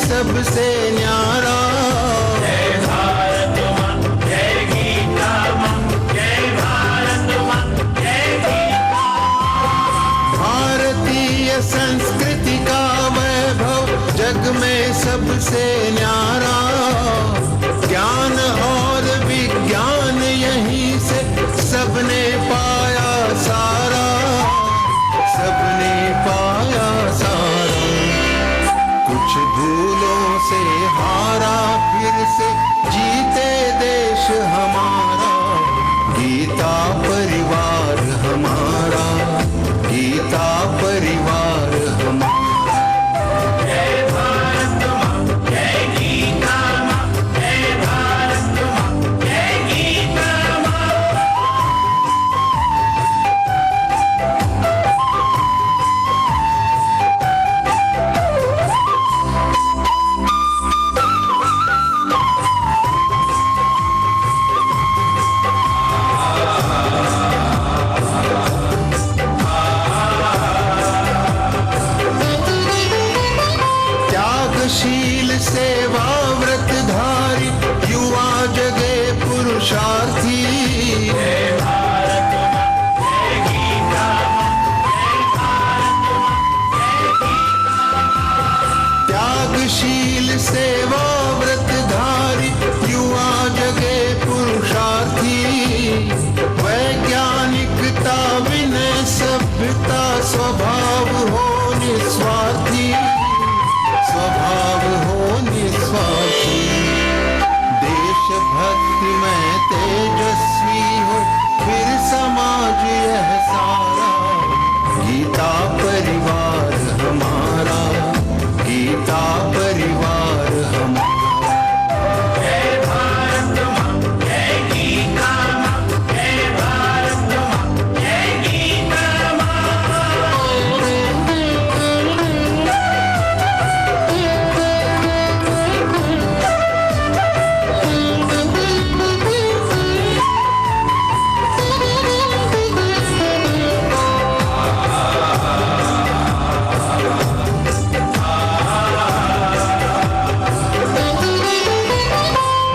सबसे न्यारा। जय भारत माँ, जय गीता माँ, जय भारत माँ, जय गीता। भारतीय संस्कृति का वैभव जग में सबसे न्यारा। ज्ञान और विज्ञान यहीं से सबने पाया सारा, सबने पाया सारा। कुछ भूलों से हारा फिर से जीते देश हमारा। गीता परिवार हमारा, गीता परिवार हमारा। जय भारत माँ, जय गीता माँ, जय भारत माँ, जय गीता माँ। त्यागशील सेवा व्रतधारी युवा जगे पुरुषार्थी। जय भारत माँ, जय गीता माँ, जय भारत माँ, जय गीता। त्यागशील सेवा व्रतधारी युवा जगे पुरुषार्थी। वैज्ञानिकता विनय सभ्यता स्वभाव हो निस्वार्थी, स्वभाव हो निस्वार्थी। देशभक्ति में तेजस्वी हो फिर समाज यह सारा। गीता परिवार हमारा, गीता परिवार हमारा। जय भारत माँ, जय गीता माँ, जय भारत माँ, जय गीता माँ।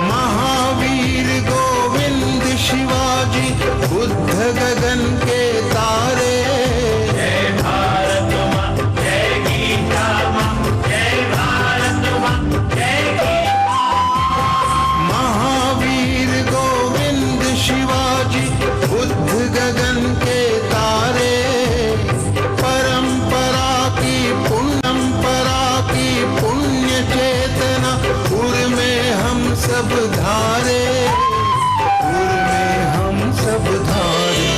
महावीर गोविंद शिवाजी बुद्ध गगन के तारे। जय भारत माँ, जय गीता माँ, जय भारत माँ, जय गीता। महावीर गोविंद शिवाजी बुद्ध गगन के तारे। परंपरा की पुण्य चेतना उर में हम सब धारे, उर में हम सब धारे।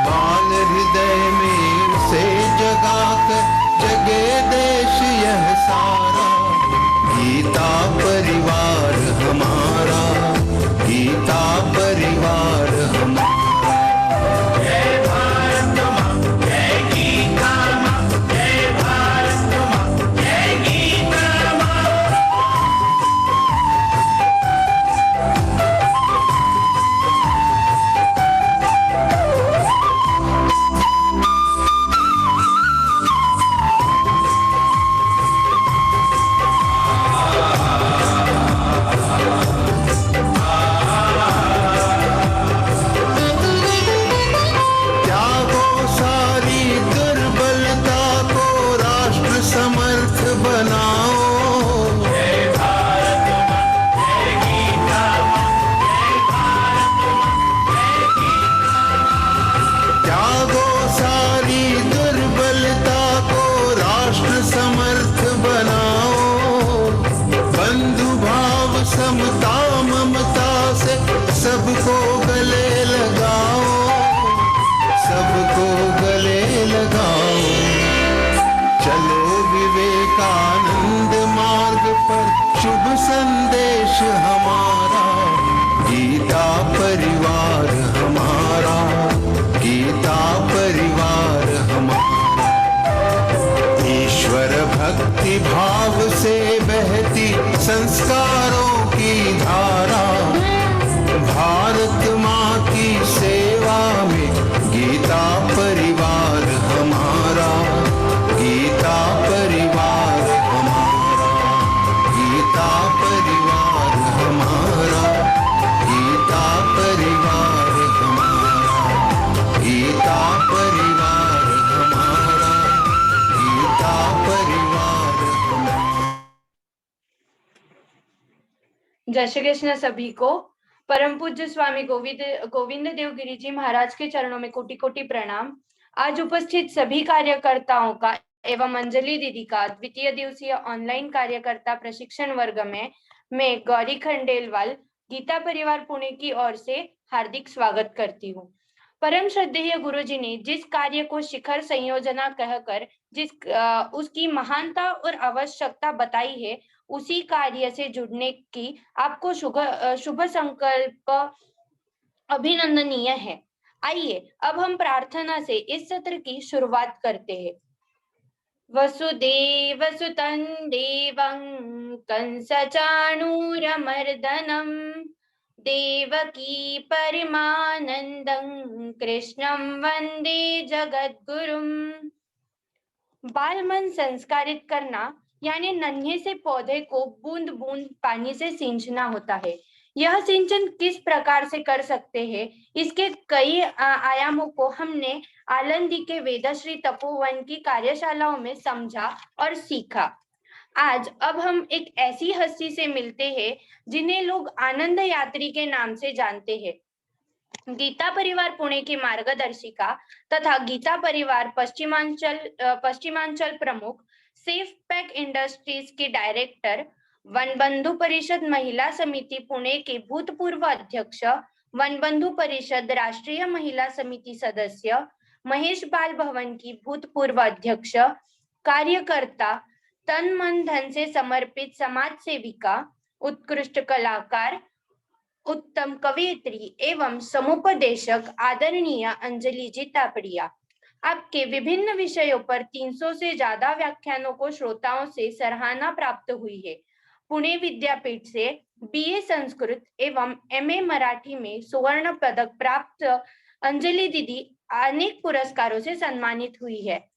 बाल हृदय में से जगाकर जगे देश यह सारा। गीता परिवार हमारा, गीता परिवार हमारा। जय भारत माँ, जय गीता माँ, जय भारत माँ, जय गीता माँ। त्यागो सारी दुर्बलता को राष्ट्र समर्थ बनाओ। जय भारत माँ, जय गीता माँ, जय भारत माँ, जय गीता। त्यागो सारी दुर्बलता को राष्ट्र समर्थ बनाओ। बंधु भाव समता ममता से सबको गले लगाओ, सबको गले लगाओ। चलो विवेकानंद मार्ग पर शुभ संदेश हमारा। गीता परिवार हमारा, गीता परिवार हमारा। ईश्वर भक्ति भाव से बहती संस्कारों की धारा। भारत माँ की सेवा में गीता परिवार हमारा, गीता परिवार हमारा। जय श्री कृष्ण सभी को। परम पूज्य स्वामी गोविंद देव गिरी जी महाराज के चरणों में कोटि कोटि प्रणाम। आज उपस्थित सभी कार्यकर्ताओं का एवं अंजलि दीदी का द्वितीय दिवसीय ऑनलाइन कार्यकर्ता प्रशिक्षण वर्ग में मैं गौरी खंडेलवाल गीता परिवार पुणे की ओर से हार्दिक स्वागत करती हूँ। परम श्रद्धेय गुरु जी ने जिस कार्य को शिखर संयोजना कहकर उसकी महानता और आवश्यकता बताई है, उसी कार्य से जुड़ने की आपको शुभ संकल्प अभिनंदनीय है। आइए अब हम प्रार्थना से इस सत्र की शुरुआत करते हैं। वसुदेव सुतं देवं कंसचाणूरमर्दनं देवकी परमानंदं कृष्णं वंदे जगद्गुरुम। बाल मन संस्कारित करना यानी नन्हे से पौधे को बूंद बूंद पानी से सिंचना होता है। यह सिंचन किस प्रकार से कर सकते हैं, इसके कई आयामों को हमने आलंदी के वेदश्री तपोवन की कार्यशालाओं में समझा और सीखा। आज अब हम एक ऐसी हस्ती से मिलते हैं जिन्हें लोग आनंद यात्री के नाम से जानते हैं। गीता परिवार पुणे की मार्गदर्शिका तथा गीता परिवार पश्चिमांचल प्रमुख, सेफ पैक इंडस्ट्रीज की डायरेक्टर, वन बंधु परिषद महिला समिति पुणे के भूतपूर्व अध्यक्ष, वन बंधु परिषद राष्ट्रीय महिला समिति सदस्य, महेश बाल भवन की भूतपूर्व अध्यक्ष, कार्यकर्ता, तन मन धन से समर्पित समाज सेविका, उत्कृष्ट कलाकार, उत्तम कवयित्री एवं समुपदेशक आदरणीय अंजलि जी तापड़िया। आपके विभिन्न विषयों पर 300 से ज्यादा व्याख्यानों को श्रोताओं से सराहना प्राप्त हुई है। पुणे विद्यापीठ से बीए संस्कृत एवं एमए मराठी में स्वर्ण पदक प्राप्त अंजलि दीदी अनेक पुरस्कारों से सम्मानित हुई है।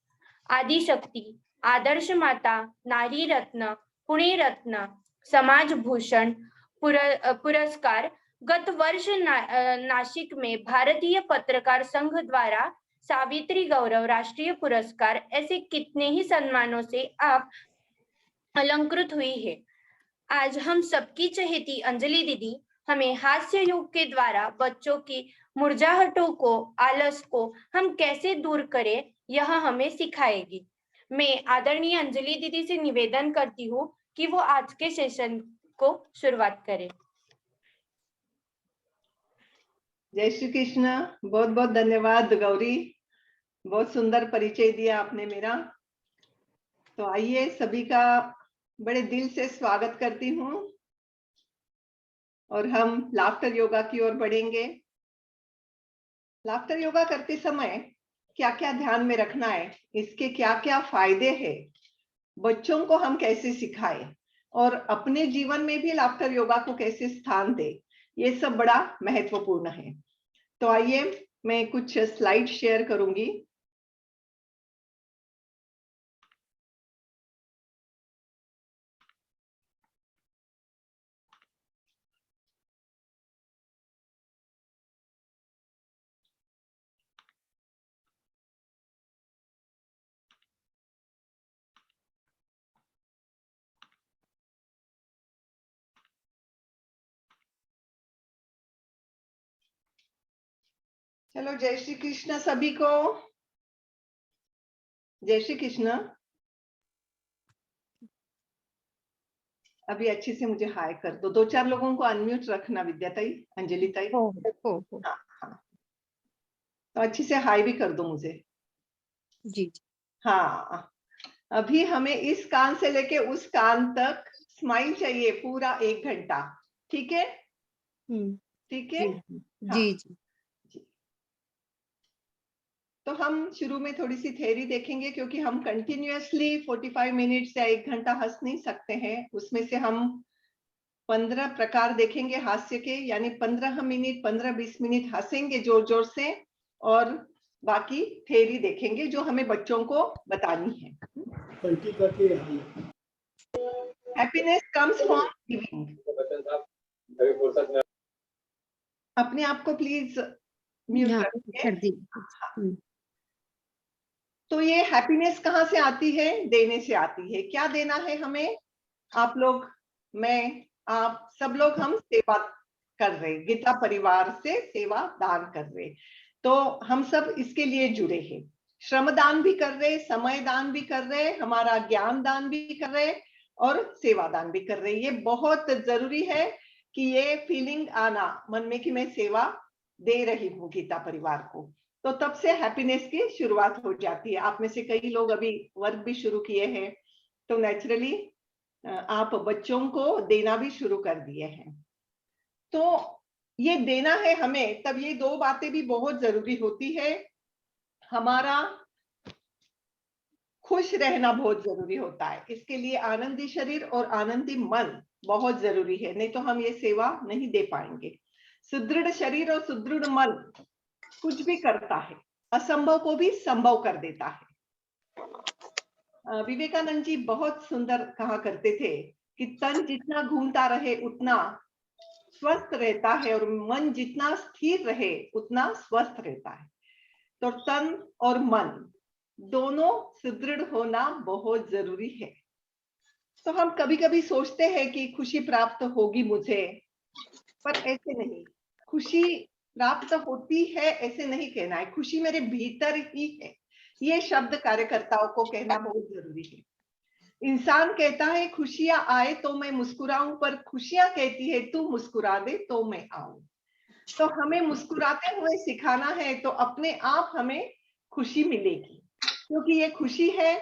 आदि शक्ति, आदर्श माता, नारी रत्न, पुणे रत्न, समाज भूषण पुरस्कार, गत वर्ष नासिक में भारतीय पत्रकार संघ द्वारा सावित्री गौरव राष्ट्रीय पुरस्कार, ऐसे कितने ही सम्मानों से आप अलंकृत हुई है। आज हम सबकी चहेती अंजलि दीदी हमें हास्य योग के द्वारा बच्चों की मुरझाहटों को, आलस को हम कैसे दूर करें, यह हमें सिखाएगी। मैं आदरणीय अंजलि दीदी से निवेदन करती हूँ कि वो आज के सेशन को शुरुआत करें। जय श्री कृष्ण। बहुत बहुत धन्यवाद गौरी, बहुत सुंदर परिचय दिया आपने मेरा। तो आइए सभी का बड़े दिल से स्वागत करती हूँ और हम लाफ्टर योगा की ओर बढ़ेंगे। लाफ्टर योगा करते समय क्या क्या ध्यान में रखना है, इसके क्या क्या फायदे हैं, बच्चों को हम कैसे सिखाएं और अपने जीवन में भी लाफ्टर योगा को कैसे स्थान दें, ये सब बड़ा महत्वपूर्ण है। तो आइए मैं कुछ स्लाइड शेयर करूंगी। चलो, जय श्री कृष्ण सभी को। जय श्री कृष्ण। अभी अच्छे से मुझे हाय कर दो। 2-4 लोगों को अनम्यूट रखना, विद्या ताई, अंजलि ताई। हो। हाँ हाँ, तो अच्छे से हाय भी कर दो मुझे। जी। हाँ, अभी हमें इस कान से लेके उस कान तक स्माइल चाहिए पूरा 1 घंटा। ठीक है? ठीक है? जी जी। तो हम शुरू में थोड़ी सी थ्योरी देखेंगे, क्योंकि हम कंटिन्यूअसली 45 मिनट्स या 1 घंटा हंस नहीं सकते हैं। उसमें से हम 15 प्रकार देखेंगे हास्य के, यानी 15 मिनट 15-20 मिनट हंसेंगे जोर जोर से, और बाकी थ्योरी देखेंगे जो हमें बच्चों को बतानी है। Happiness comes from giving. अपने आप को प्लीज म्यूट रखिए। तो ये हैप्पीनेस कहाँ से आती है? देने से आती है। क्या देना है हमें? आप लोग, मैं, आप सब लोग हम सेवा कर रहे, गीता परिवार से सेवा दान कर रहे, तो हम सब इसके लिए जुड़े हैं। श्रमदान भी कर रहे, समय दान भी कर रहे, हमारा ज्ञान दान भी कर रहे और सेवा दान भी कर रहे। ये बहुत जरूरी है कि ये फीलिंग आना मन में कि मैं सेवा दे रही हूँ गीता परिवार को, तो तब से हैप्पीनेस की शुरुआत हो जाती है। आप में से कई लोग अभी वर्क भी शुरू किए हैं, तो नेचुरली आप बच्चों को देना भी शुरू कर दिए हैं। तो ये देना है हमें, तब ये दो बातें भी बहुत जरूरी होती है। हमारा खुश रहना बहुत जरूरी होता है, इसके लिए आनंदी शरीर और आनंदी मन बहुत जरूरी है, नहीं तो हम ये सेवा नहीं दे पाएंगे। सुदृढ़ शरीर और सुदृढ़ मन कुछ भी करता है, असंभव को भी संभव कर देता है। विवेकानंद जी बहुत सुंदर कहा करते थे कि तन जितना घूमता रहे उतना स्वस्थ रहता है और मन जितना स्थिर रहे उतना स्वस्थ रहता है। तो तन और मन दोनों सुदृढ़ होना बहुत जरूरी है। तो हम कभी कभी सोचते हैं कि खुशी प्राप्त होगी मुझे, पर ऐसे नहीं, खुशी प्राप्त होती है ऐसे नहीं कहना है, खुशी मेरे भीतर ही है, ये शब्द कार्यकर्ताओं को कहना बहुत जरूरी है। इंसान कहता है खुशियां आए तो मैं मुस्कुराऊं, पर खुशियां कहती है तू मुस्कुरा दे तो मैं आऊं। तो हमें मुस्कुराते हुए सिखाना है, तो अपने आप हमें खुशी मिलेगी, क्योंकि ये खुशी है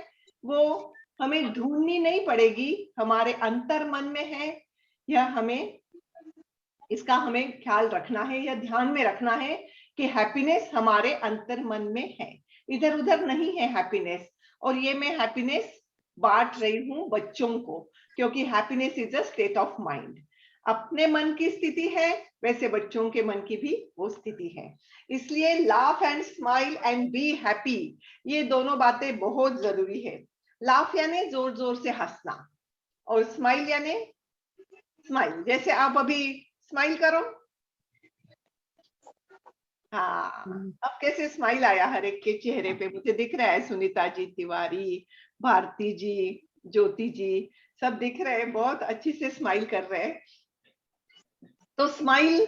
वो हमें ढूंढनी नहीं पड़ेगी, हमारे अंतर मन में है। यह हमें इसका हमें ख्याल रखना है या ध्यान में रखना है कि हैप्पीनेस हमारे अंतर मन में है, इधर उधर नहीं है हैप्पीनेस। और ये मैं हैप्पीनेस बांट रही हूँ बच्चों को, क्योंकि happiness is a state of mind. अपने मन की स्थिति है, वैसे बच्चों के मन की भी वो स्थिति है। इसलिए laugh and smile and be happy, ये दोनों बातें बहुत जरूरी है। लाफ यानी जोर जोर से हंसना, और स्माइल यानी स्माइल, जैसे आप अभी स्माइल करो। हाँ, अब कैसे स्माइल आया हर एक के चेहरे पे, मुझे दिख रहा है। सुनीता जी तिवारी, भारती जी, ज्योति जी, सब दिख रहे हैं, बहुत अच्छी से स्माइल कर रहे हैं। तो स्माइल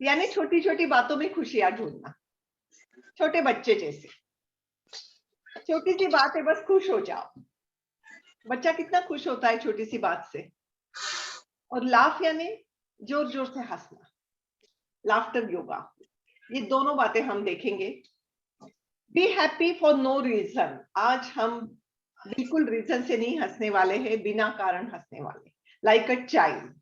यानी छोटी छोटी बातों में खुशियां ढूंढना, छोटे बच्चे जैसे। छोटी सी बात है, बस खुश हो जाओ। बच्चा कितना खुश होता है छोटी सी बात से। और लाफ यानी जोर जोर से हंसना, लाफ्टर योगा, ये दोनों बातें हम देखेंगे। Be happy for no reason, आज हम बिल्कुल रीजन से नहीं हंसने वाले हैं, बिना कारण हंसने वाले। लाइक अ चाइल्ड,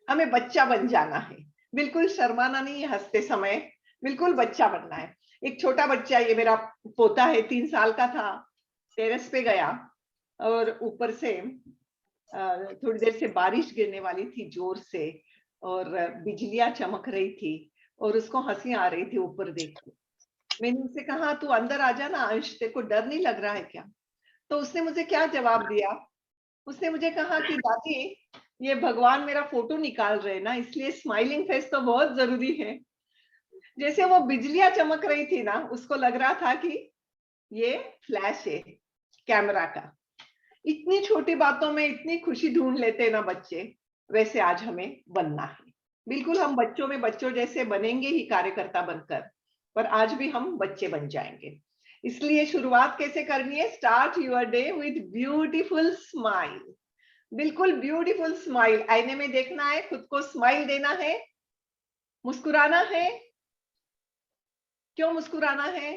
हमें बच्चा बन जाना है, बिल्कुल शर्माना नहीं है हंसते समय, बिल्कुल बच्चा बनना है। एक छोटा बच्चा, ये मेरा पोता है, 3 साल का था, टेरेस पे गया और ऊपर से थोड़ी देर से बारिश गिरने वाली थी जोर से, और बिजलियां चमक रही थी और उसको हंसी आ रही थी ऊपर देख के। मैंने उससे कहा तू अंदर आ जा ना अंश, तेरे को डर नहीं लग रहा है क्या? तो उसने मुझे क्या जवाब दिया? उसने मुझे कहा कि दादी ये भगवान मेरा फोटो निकाल रहे हैं ना, इसलिए स्माइलिंग फेस तो बहुत जरूरी है। जैसे वो बिजलियां चमक रही थी ना, उसको लग रहा था कि ये फ्लैश है कैमरा का। इतनी छोटी बातों में इतनी खुशी ढूंढ लेते हैं ना बच्चे, वैसे आज हमें बनना है। बिल्कुल हम बच्चों में बच्चों जैसे बनेंगे ही कार्यकर्ता बनकर, पर आज भी हम बच्चे बन जाएंगे। इसलिए शुरुआत कैसे करनी है? Start your day with beautiful smile, बिल्कुल ब्यूटीफुल स्माइल। आईने में देखना है, खुद को स्माइल देना है, मुस्कुराना है। क्यों मुस्कुराना है?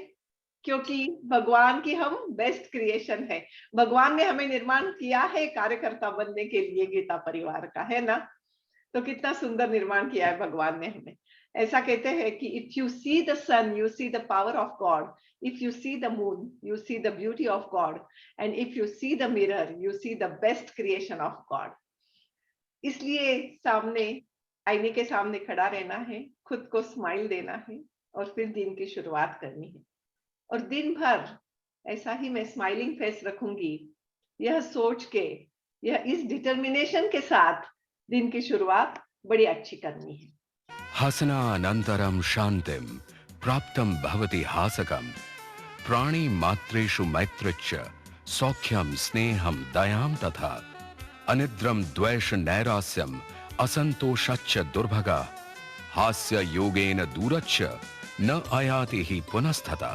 क्योंकि भगवान की हम बेस्ट क्रिएशन है, भगवान ने हमें निर्माण किया है कार्यकर्ता बनने के लिए, गीता परिवार का, है ना? तो कितना सुंदर निर्माण किया है भगवान ने हमें। ऐसा कहते हैं कि if you see the sun you see the power of God, if you see the moon you see the beauty of God, and if you see the mirror you see the best creation of God. इसलिए सामने, आईने के सामने खड़ा रहना है, खुद को स्माइल देना है और फिर दिन की शुरुआत करनी है। और दिन भर ऐसा ही मैं स्माइलिंग फेस रखूंगी, यह सोच के, यह इस डिटर्मिनेशन के साथ दिन की शुरुआत बड़ी अच्छी करनी है। हसना अनंतरम शांतिम प्राप्तम भवति हासकम प्राणी मात्रेषु मैत्रच्च सौख्यम स्नेहम दयाम तथा अनिद्रम द्वेष नैरास्यम असंतोषच्च दुर्भगा हास्य योगेन दूरच्च न आयाति हि पुनस्तथा।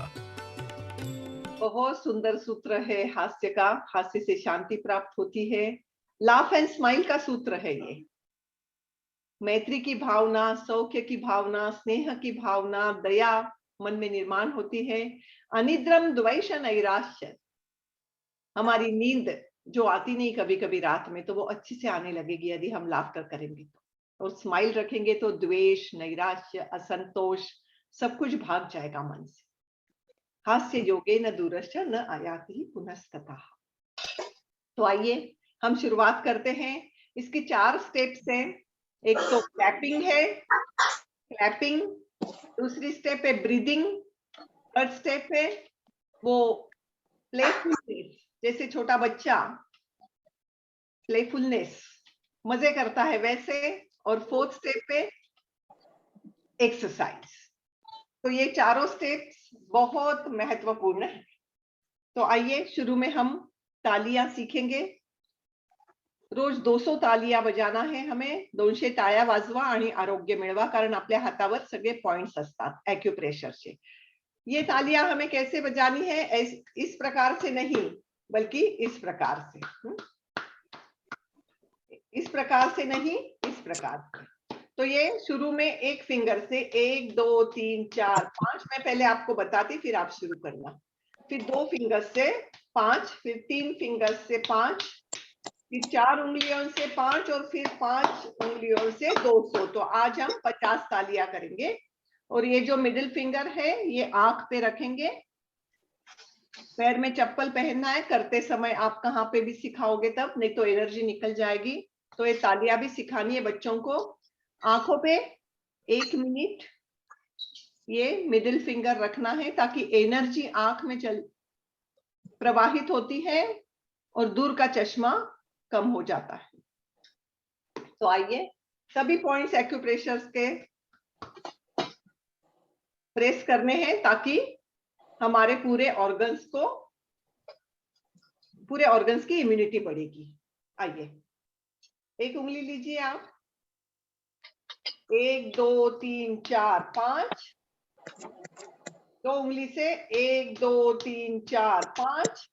बहुत सुंदर सूत्र है हास्य का। हास्य से शांति प्राप्त होती है। लाफ एंड स्माइल का सूत्र है ये। मैत्री की भावना, सौख्य की भावना, स्नेह की भावना, दया मन में निर्माण होती है। अनिद्रम द्वैष नैराश्य, हमारी नींद जो आती नहीं कभी कभी रात में, तो वो अच्छे से आने लगेगी यदि हम लाफ्टर करेंगे तो। और स्माइल रखेंगे तो द्वेष, नैराश्य, असंतोष सब कुछ भाग जाएगा मन से। हास्य योगेन दूरश्च न आयाति पुनस्ततः। तो आइए हम शुरुआत करते हैं। इसकी 4 स्टेप्स हैं। एक तो क्लैपिंग है, क्लैपिंग। दूसरी स्टेप है ब्रीदिंग। थर्ड स्टेप है वो प्लेफुलनेस, जैसे छोटा बच्चा प्लेफुलनेस मजे करता है वैसे। और फोर्थ स्टेप पे एक्सरसाइज। तो ये चारों स्टेप्स बहुत महत्वपूर्ण है। तो आइए शुरू में हम तालियां सीखेंगे। रोज 200 तालियां बजाना है हमें। 200 टाळ्या वाजवा आणि आरोग्य मिळवा, कारण आपल्या हातावर सगळे पॉइंट्स असतात ॲक्युप्रेशरचे। ये तालियां हमें कैसे बजानी है? इस प्रकार से नहीं, बल्कि इस प्रकार से। इस प्रकार से नहीं, इस प्रकार से। तो ये शुरू में एक फिंगर से 1 2 3 4 5 मैं पहले आपको बताती, फिर आप शुरू करना। फिर 2 फिंगर से 5, फिर 3 फिंगर से 5, फिर 4 उंगलियों से 5 और फिर 5 उंगलियों से 200। तो आज हम 50 तालियां करेंगे। और ये जो मिडिल फिंगर है ये आंख पे रखेंगे। पैर में चप्पल पहनना है करते समय। आप कहाँ पे भी सिखाओगे तब, नहीं तो एनर्जी निकल जाएगी। तो ये तालियां भी सिखानी है बच्चों को। आंखों पे 1 मिनट ये मिडिल फिंगर रखना है, ताकि एनर्जी आंख में प्रवाहित होती है और दूर का चश्मा कम हो जाता है। तो आइए सभी पॉइंट्स एक्यूप्रेशर्स के प्रेस करने हैं, ताकि हमारे पूरे ऑर्गन्स की इम्यूनिटी बढ़ेगी। आइए एक उंगली लीजिए आप। 1 2 3 4 5। 2 उंगली से 1 2 3 4 5।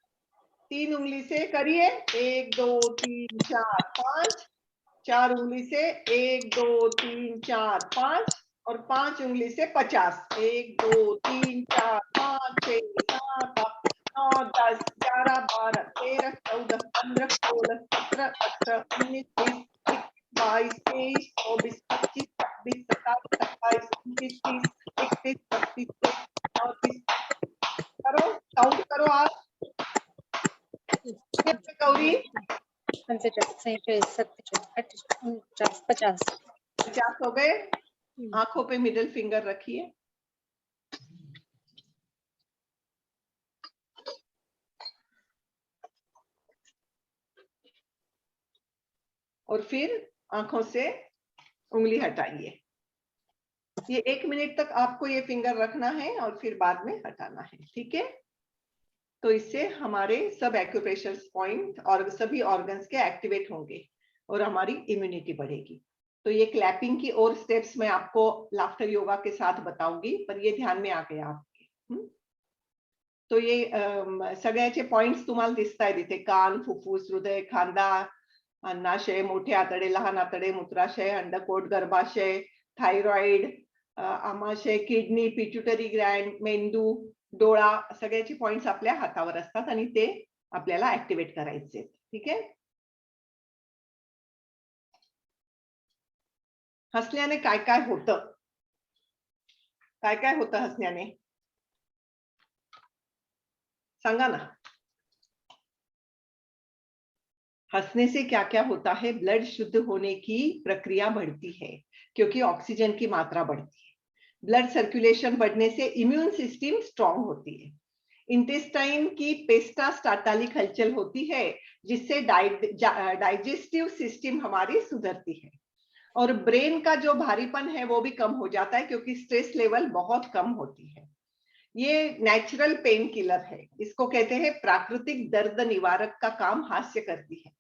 3 उंगली से करिए 1 2 3 4 5। 4 उंगली से 1 2 3 4 5 और 5 उंगली से 50। 1 2 3 4 5 6 7 8 9 10 11 12 13 14 15 16 17 18 19 20 22 23 24 25 26 27 28 29 30 31 32 33 करो, काउंट करो आप। गौरी 45 47 47 48 49 50 50 हो गए। आंखों पे मिडिल फिंगर रखिए। और फिर आंखों से उंगली हटाइए। ये 1 मिनट तक आपको ये फिंगर रखना है और फिर बाद में हटाना है, ठीक है? तो इससे हमारे सब एक्यूप्रेशर पॉइंट और सभी ऑर्गन्स के एक्टिवेट होंगे और हमारी इम्यूनिटी बढ़ेगी। तो ये क्लैपिंग की और स्टेप्स मैं आपको लाफ्टर योगा के साथ बताऊंगी, पर ये ध्यान में आ गया आपके। तो ये सगळ्याचे पॉइंट्स तुम्हाला दिसतायत इथे। कान, फुफ्फुस, हृदय, खांदा, अन्नाशय, मोठे आतडे, लहान आतडे, मूत्राशय, अंडकोट, गर्भाशय, थायरॉइड, आमाशय, किडनी, पिट्युटरी ग्लँड, मेंदू, डोळा, सगळ्याचे पॉइंट्स आपल्या हातावर असतात आणि ते आपल्याला ऍक्टिव्हेट करायचे, ठीक आहे? हसण्याने काय काय होतं? काय काय होतं हसण्याने? सांगा ना। हंसने से क्या क्या होता है? ब्लड शुद्ध होने की प्रक्रिया बढ़ती है, क्योंकि ऑक्सीजन की मात्रा बढ़ती है। ब्लड सर्कुलेशन बढ़ने से इम्यून सिस्टम स्ट्रांग होती है। इंटेस्टाइन की पेस्टास्टाल्टिक हलचल होती है, जिससे डाइजेस्टिव सिस्टम हमारी सुधरती है। और ब्रेन का जो भारीपन है वो भी कम हो जाता है, क्योंकि स्ट्रेस लेवल बहुत कम होती है। ये नेचुरल पेन किलर है। इसको कहते हैं प्राकृतिक दर्द निवारक का काम हास्य करती है।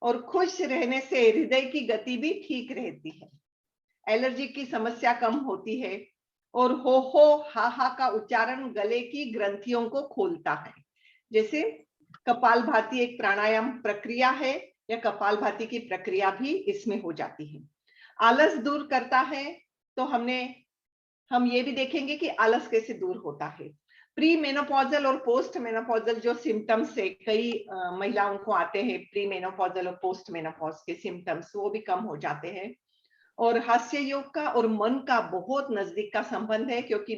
और खुश रहने से हृदय की गति भी ठीक रहती है, एलर्जी की समस्या कम होती है और हो हा का उच्चारण गले की ग्रंथियों को खोलता है। जैसे कपालभाति एक प्राणायाम प्रक्रिया है या कपालभाति की प्रक्रिया भी इसमें हो जाती है। आलस दूर करता है, तो हम ये भी देखेंगे कि आलस कैसे दूर होता है। प्री मेनोपॉजल और पोस्ट मेनोपॉजल जो सिम्टम्स है, कई महिलाओं को आते हैं प्री मेनोपॉजल और पोस्ट मेनोपॉज के सिम्टम्स, वो भी कम हो जाते हैं। और हास्य योग का और मन का बहुत नजदीक का संबंध है, क्योंकि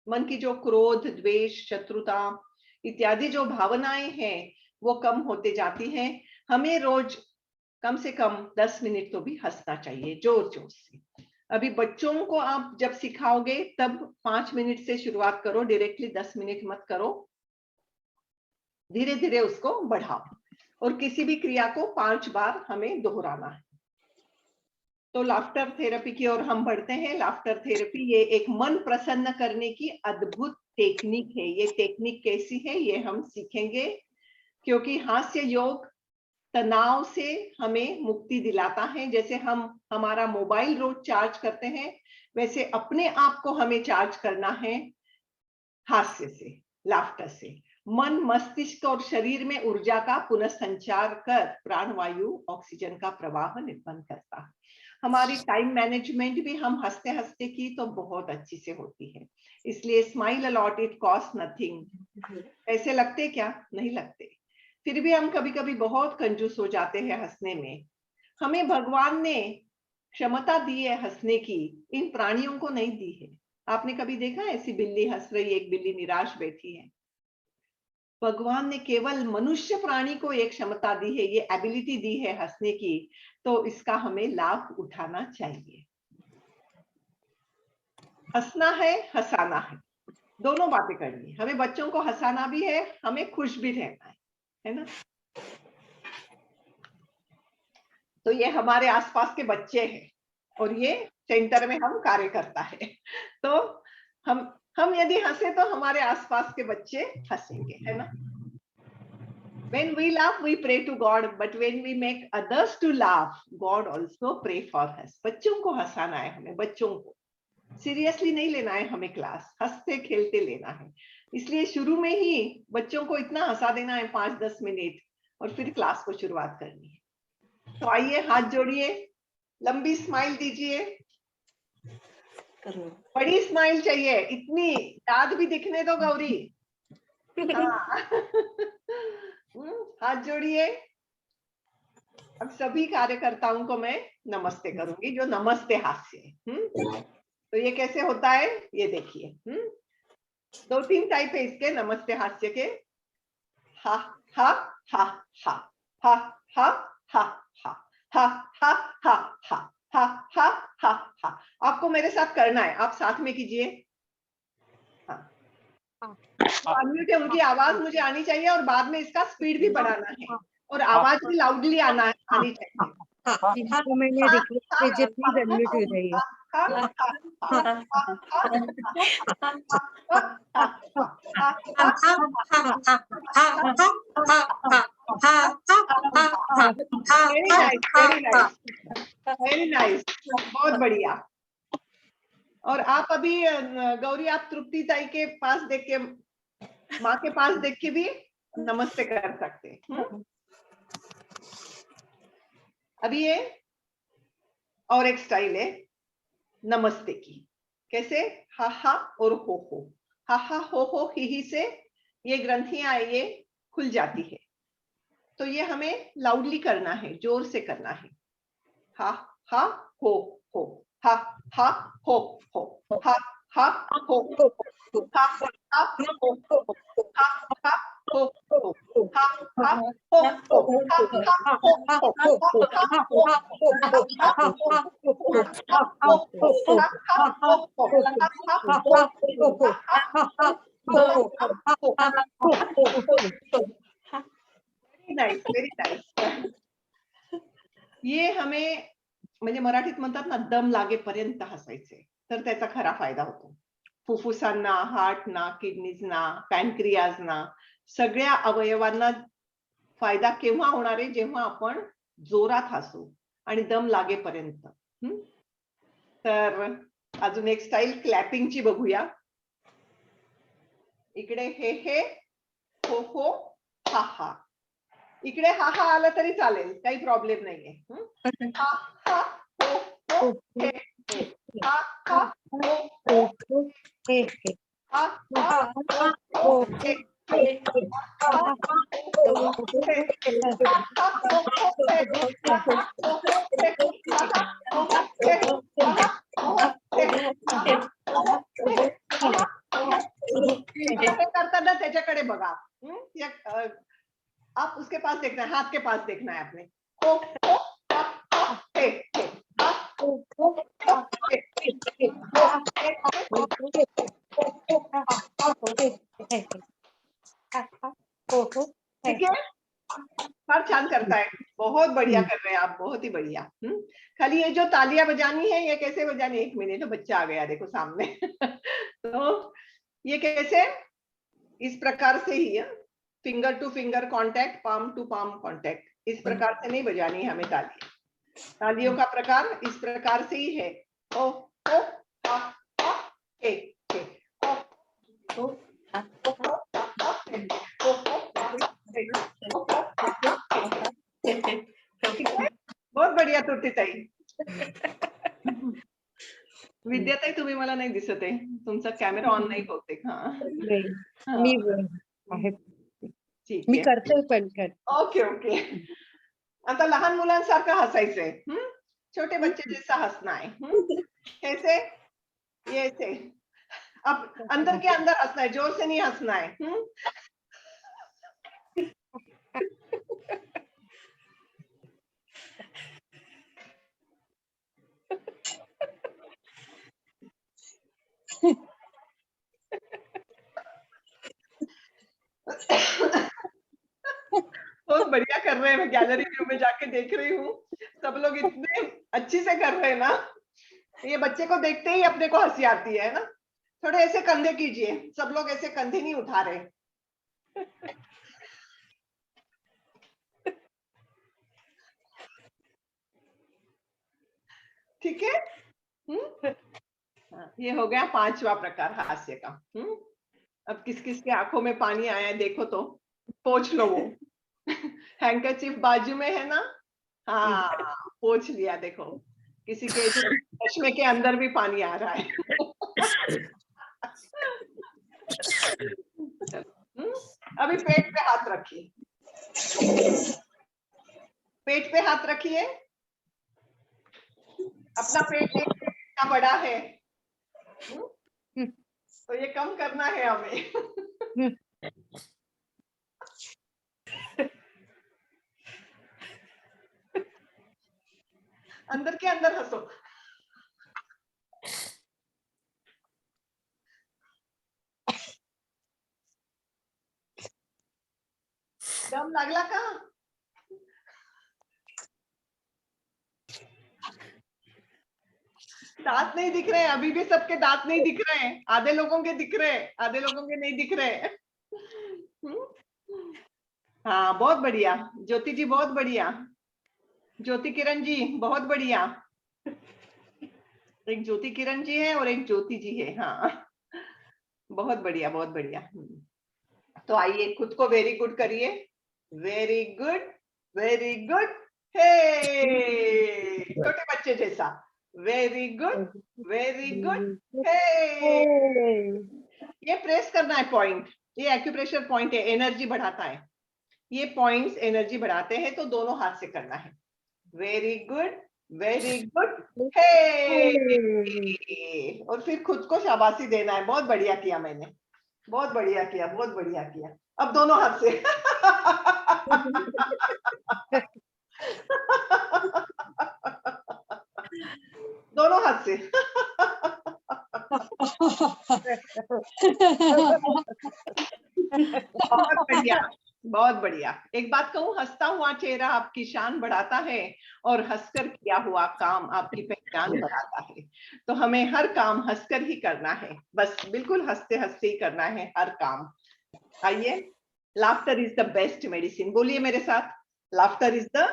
मन की जो क्रोध, द्वेष, शत्रुता इत्यादि जो भावनाएं हैं वो कम होते जाती हैं। हमें रोज कम से कम 10 मिनट तो भी हंसना चाहिए, जोर जोर से। अभी बच्चों को आप जब सिखाओगे तब 5 मिनट से शुरुआत करो, डायरेक्टली 10 मिनट मत करो, धीरे धीरे उसको बढ़ाओ। और किसी भी क्रिया को 5 बार हमें दोहराना है। तो लाफ्टर थेरेपी की ओर हम बढ़ते हैं। लाफ्टर थेरेपी ये एक मन प्रसन्न करने की अद्भुत टेक्निक है। ये टेक्निक कैसी है ये हम सीखेंगे, क्योंकि हास्य योग तनाव से हमें मुक्ति दिलाता है। जैसे हम हमारा मोबाइल रोज चार्ज करते हैं, वैसे अपने आप को हमें चार्ज करना है हास्य से, लाफ्टर से। मन, मस्तिष्क और शरीर में ऊर्जा का पुनर्संचार कर प्राणवायु, ऑक्सीजन का प्रवाह निर्माण करता है। हमारी टाइम मैनेजमेंट भी हम हंसते हंसते की तो बहुत अच्छी से होती है। इसलिए smile a lot, it cost nothing. पैसे लगते क्या? नहीं लगते। फिर भी हम कभी कभी बहुत कंजूस हो जाते हैं हंसने में। हमें भगवान ने क्षमता दी है हंसने की, इन प्राणियों को नहीं दी है। आपने कभी देखा ऐसी बिल्ली हंस रही, एक बिल्ली निराश बैठी है? भगवान ने केवल मनुष्य प्राणी को एक क्षमता दी है, ये एबिलिटी दी है हंसने की, तो इसका हमें लाभ उठाना चाहिए। हंसना है, हंसाना है, दोनों बातें करनी है। हमें बच्चों को हंसाना भी है, हमें खुश भी रहना है ना? तो ये हमारे आसपास के बच्चे हैं और ये सेंटर में हम कार्य करता है। तो हम यदि हंसे तो हमारे आसपास के बच्चे हंसेंगे, है ना? When we laugh, we pray to God, but when we make others to laugh, God also pray for us. बच्चों को हंसाना है हमें, बच्चों को सीरियसली नहीं लेना है हमें, क्लास हंसते खेलते लेना है। इसलिए शुरू में ही बच्चों को इतना हंसा देना है 5-10 मिनट, और फिर क्लास को शुरुआत करनी है। तो आइए, हाथ जोड़िए, लंबी स्माइल दीजिए, बड़ी स्माइल चाहिए, इतनी दांत भी दिखने दो गौरी। हाँ। हाथ जोड़िए। अब सभी कार्यकर्ताओं को मैं नमस्ते करूंगी, जो नमस्ते हास्य है। तो ये कैसे होता है ये देखिए। 2-3 टाइप है इसके नमस्ते हास्य के। हा हा हा हा हा हा हा हा हा हा हा हा हा हा हा हा। आपको मेरे साथ करना है, आप साथ में कीजिए। हाँ, अनम्यूट है, उनकी आवाज मुझे आनी चाहिए और बाद में इसका स्पीड भी बढ़ाना है और आवाज भी लाउडली आनी चाहिए। जिसको मैंने रिक्वेस्ट भेजी प्लीज अनम्यूट हो जाइए। Very nice, very nice, very nice, बहुत बढ़िया। और आप अभी गौरी, आप तृप्ति ताई के पास देख के, माँ के पास देख के भी नमस्ते कर सकते हैं। अभी ये और एक स्टाइल है नमस्ते की। कैसे? हा हा और हो। हा हा हो ही से ये ग्रंथियां ये खुल जाती है, तो ये हमें लाउडली करना है, जोर से करना है। हा हा हो, हा हा हो, हा हा हो, हा हा हो, हा हा हो, हा हा हो, हा नाइस, व्हेरी नाइस। ये हमें म्हणजे मराठीत म्हणतात ना, दम लागेपर्यंत हसायचे, तर त्याचा खरा फायदा होतो। फुफ्फुसांना, हार्टना, किडनीजना, पॅनक्रियाजना, सगळ्या अवयवांना फायदा केव्हा होणार आहे? जेव्हा आपण जोरात हसू आणि दम लागेपर्यंत. तर अजून एक स्टाईल क्लॅपिंगची बघूया. इकडे हे हो हो हा हा. इकडे हा हा आला तरी चालेल, काही प्रॉब्लेम नाहीये. हा हा हो हो हे हे. हा हा हो हो हे हा हा हो हो हे हे. हा हा हो हो हे. हा हा हो हो हे. हा हा हो हो हे. हा हा हो हो हे. हा हा हो हो हे. हा हा हो हो हे. हा हा हो हो हे. हे करताना त्याच्याकडे बघा. आप उसके पास देखना है, हाथ के पास देखना है आपने. हो हो हा हा हे हे. हा हो हो हे हे. हो हे हे. ठीक है, फार छान करता है. बहुत बढ़िया कर रहे हैं आप, बहुत ही बढ़िया. खाली ये जो तालियां बजानी है ये कैसे बजानी है, 1 मिनट, तो बच्चा आ गया देखो सामने. तो ये कैसे, इस प्रकार से ही है, finger to finger contact, palm to palm contact. इस प्रकार से नहीं बजानी है हमें तालियां. तालियों का प्रकार इस प्रकार से ही है. ओ ओ हा हा हे हे. ओ ओ हा हा हा हे. ओ ओ हा हे. ओ ओ हा हे हे. ठीक है, बहुत बढ़िया तुर्तीताई. विद्याताई तुम्ही मला नाही दिसत आहे, तुमचा कॅमेरा ऑन नाही बहुतेक. हा मी आहे, ठीक मी आहे. करते पण ओके ओके. आता लहान मुलांसारखं हसायचंय. छोटे बच्चे जैसा हंसना है. कैसे, ये ऐसे. अब अंदर के अंदर हंसना है, जोर से नहीं हंसना है. बहुत बढ़िया कर रहे हैं, मैं गैलरी व्यू में जाके देख रही हूँ, सब लोग इतने अच्छी से कर रहे हैं ना. ये बच्चे को देखते ही अपने को हंसी आती है ना. थोड़े ऐसे कंधे कीजिए, सब लोग ऐसे कंधे नहीं उठा रहे. ठीक है. ये हो गया 5वां प्रकार हास्य का. अब किस किस के आंखों में पानी आया है देखो तो, पोंछ लो वो. हैंकरचीफ बाजू में है ना. हाँ, पोंछ लिया. देखो किसी के चश्मे के अंदर भी पानी आ रहा है. अभी पेट पे हाथ रखिए. पेट पे हाथ रखिए. अपना पेट कितना बड़ा है, तो ये कम करना है हमें. अंदर के अंदर हंसो. दम लागला का. दांत नहीं दिख रहे हैं अभी भी, सबके दांत नहीं दिख रहे हैं. आधे लोगों के दिख रहे हैं, आधे लोगों के नहीं दिख रहे हैं. हाँ बहुत बढ़िया. ज्योति जी बहुत बढ़िया. ज्योति किरण जी बहुत बढ़िया. एक ज्योति किरण जी है और एक ज्योति जी है. हाँ बहुत बढ़िया, बहुत बढ़िया. तो आइए खुद को वेरी गुड करिए. Very good, very good. हे, छोटे बच्चे जैसा. Very good, very good. हे. ये प्रेस करना है पॉइंट. ये एक्यूप्रेशर पॉइंट है, एनर्जी बढ़ाता है. ये पॉइंट्स एनर्जी बढ़ाते हैं, तो दोनों हाथ से करना है. Very good, very good. हे. और फिर खुद को शाबाशी देना है. बहुत बढ़िया किया मैंने, बहुत बढ़िया किया, बहुत बढ़िया किया. अब दोनों हाथ से. दोनों हाथ से. बहुत बढ़िया, बहुत बढ़िया. एक बात कहूँ, हंसता हुआ चेहरा आपकी शान बढ़ाता है और हंसकर किया हुआ काम आपकी पहचान बढ़ाता है. तो हमें हर काम हंसकर ही करना है. बस बिल्कुल हंसते हंसते ही करना है हर काम. आइए, laughter is the best medicine. बोलिए मेरे साथ, laughter is the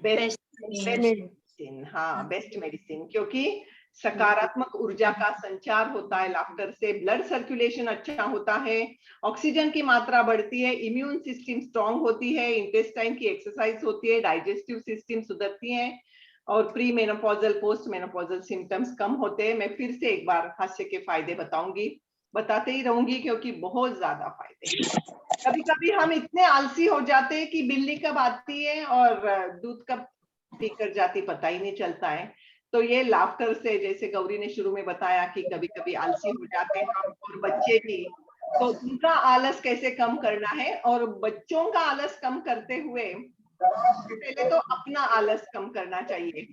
best medicine. Medicine, हाँ बेस्ट मेडिसिन, क्योंकि सकारात्मक ऊर्जा का संचार होता है लाफ्टर से, ब्लड सर्कुलेशन अच्छा होता है, ऑक्सीजन की मात्रा बढ़ती है, इम्यून सिस्टम स्ट्रांग होती है, इंटेस्टाइन की एक्सरसाइज होती है, डाइजेस्टिव सिस्टम सुधरती है और pre menopausal post menopausal symptoms कम होते हैं। मैं फिर से एक बार हास्य के फायदे बताते ही रहूंगी क्योंकि बहुत ज्यादा फायदे हैं। कभी कभी हम इतने आलसी हो जाते हैं कि बिल्ली कब आती है और दूध कब पीकर जाती पता ही नहीं चलता है। तो ये लाफ्टर से, जैसे गौरी ने शुरू में बताया कि कभी कभी आलसी हो जाते हैं हम और बच्चे भी, तो उनका आलस कैसे कम करना है, और बच्चों का आलस कम करते हुए पहले तो अपना आलस कम करना चाहिए।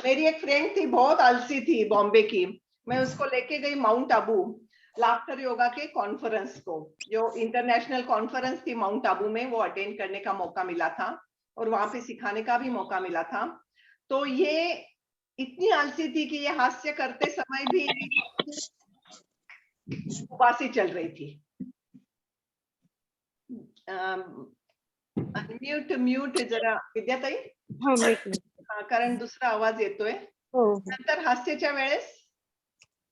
मेरी एक फ्रेंड थी, बहुत आलसी थी, बॉम्बे की। मैं उसको लेके गई माउंट आबू लाफ्टर योगा के कॉन्फ्रेंस को, जो इंटरनेशनल कॉन्फ्रेंस थी माउंट आबू में, वो अटेंड करने का मौका मिला था और वहां पे सिखाने का भी मौका मिला था। तो ये इतनी आलसी थी कि ये हास्य करते समय भी उबासी चल रही थी। म्यूट जरा विद्याताई, हा मिनिट. कारण दुसरा आवाज येतोय हो हो नंतर हास्याच्या वेळेस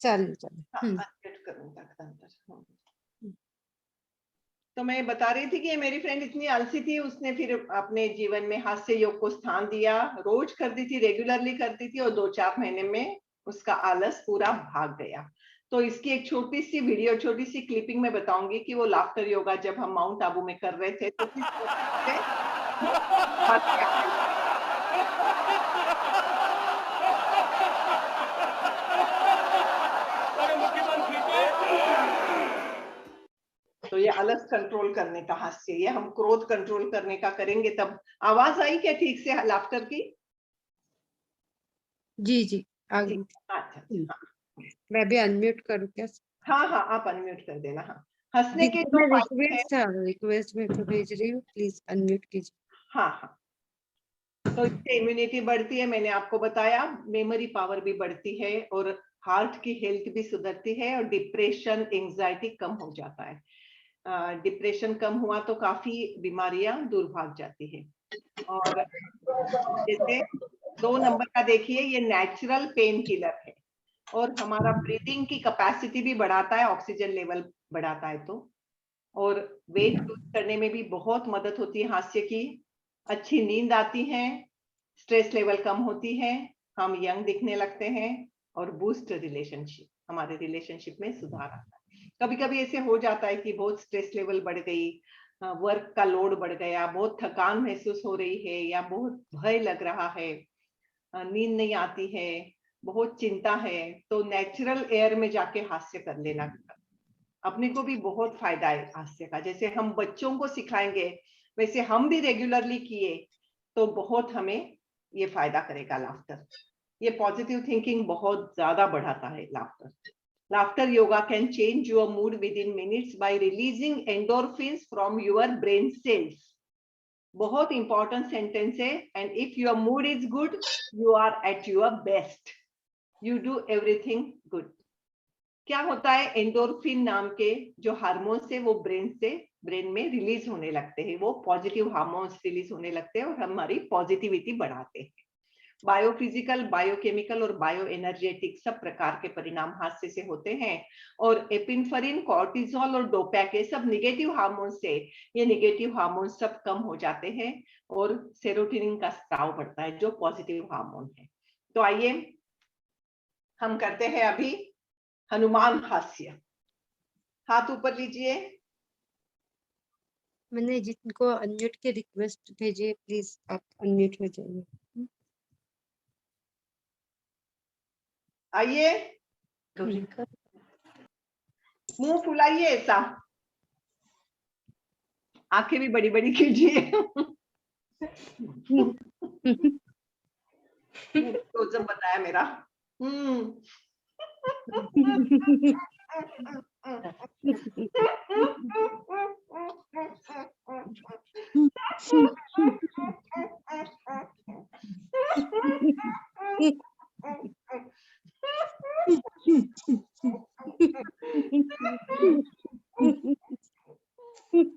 चालेल चालेल. unmute करून टाक नंतर. तो मैं बता रही थी कि ये मेरी फ्रेंड इतनी आलसी थी, उसने फिर अपने जीवन में हास्य योग को स्थान दिया, रोज करती थी, रेगुलरली करती थी और 2-4 महीने में उसका आलस पूरा भाग गया। तो इसकी एक छोटी सी वीडियो, छोटी सी क्लिपिंग में बताऊंगी कि वो लाफ्टर योगा जब हम माउंट आबू में कर रहे थे तो किस तरह से हास्य आया। तो ये आलस कंट्रोल करने का हास्य, ये हम क्रोध कंट्रोल करने का करेंगे तब। आवाज आई क्या ठीक से लाफ्टर की? जी जी आ गई. अच्छा, मैं भी अनम्यूट करूँ क्या? हाँ हाँ आप अनम्यूट कर देना। हाँ, हंसने के मैं दो फायदे हैं। रिक्वेस्ट में तो भेज रही हूँ, प्लीज अनम्यूट कीजिए. हाँ हाँ, तो इससे इम्यूनिटी बढ़ती है, मैंने आपको बताया, मेमोरी पावर भी बढ़ती है और हार्ट की हेल्थ भी सुधरती है और डिप्रेशन एंजाइटी कम हो जाता है। डिप्रेशन कम हुआ तो काफी बीमारियां दूर भाग जाती है। और जैसे 2 नंबर का देखिए, ये नेचुरल पेन किलर है और हमारा ब्रीदिंग की कैपेसिटी भी बढ़ाता है, ऑक्सीजन लेवल बढ़ाता है तो, और वेट लूज करने में भी बहुत मदद होती है हास्य की। अच्छी नींद आती है, स्ट्रेस लेवल कम होती है, हम यंग दिखने लगते हैं और बूस्ट रिलेशनशिप, हमारे रिलेशनशिप में सुधार आता है। कभी कभी ऐसे हो जाता है कि बहुत स्ट्रेस लेवल बढ़ गई, वर्क का लोड बढ़ गया, बहुत थकान महसूस हो रही है या बहुत भय लग रहा है, नींद नहीं आती है, बहुत चिंता है, तो नेचुरल एयर में जाके हास्य कर लेना। अपने को भी बहुत फायदा है हास्य का। जैसे हम बच्चों को सिखाएंगे वैसे हम भी रेगुलरली किए तो बहुत हमें ये फायदा करेगा लाफ्टर। ये पॉजिटिव थिंकिंग बहुत ज्यादा बढ़ाता है laughter. Laughter yoga can change your mood within minutes by releasing endorphins from your brain cells. बहुत important sentence है, and if your mood is good, you are at your best. You do everything good. क्या होता है, endorphin नाम के जो hormones है वो ब्रेन में रिलीज होने लगते हैं, वो पॉजिटिव हार्मोन्स रिलीज होने लगते हैं और हमारी पॉजिटिविटी बढ़ाते हैं। बायोफिजिकल, बायोकेमिकल और बायो एनर्जेटिक सब प्रकार के परिणाम हास्य से होते हैं। और एपिनेफ्रिन, कॉर्टिसोल और डोपैक, ये सब निगेटिव हार्मोन्स से, ये निगेटिव हार्मोन्स सब कम हो जाते हैं और सेरोटोनिन का स्राव बढ़ता है जो पॉजिटिव हार्मोन है। तो आइए हम करते हैं अभी हनुमान हास्य। हाथ ऊपर लीजिए। मैंने जिनको अनम्यूट के रिक्वेस्ट भेजी है, प्लीज आप अनम्यूट हो जाइए. आइए, मुंह फुलाइए, ऐसा आंखें भी बड़ी बड़ी कीजिए। तो जब बताया मेरा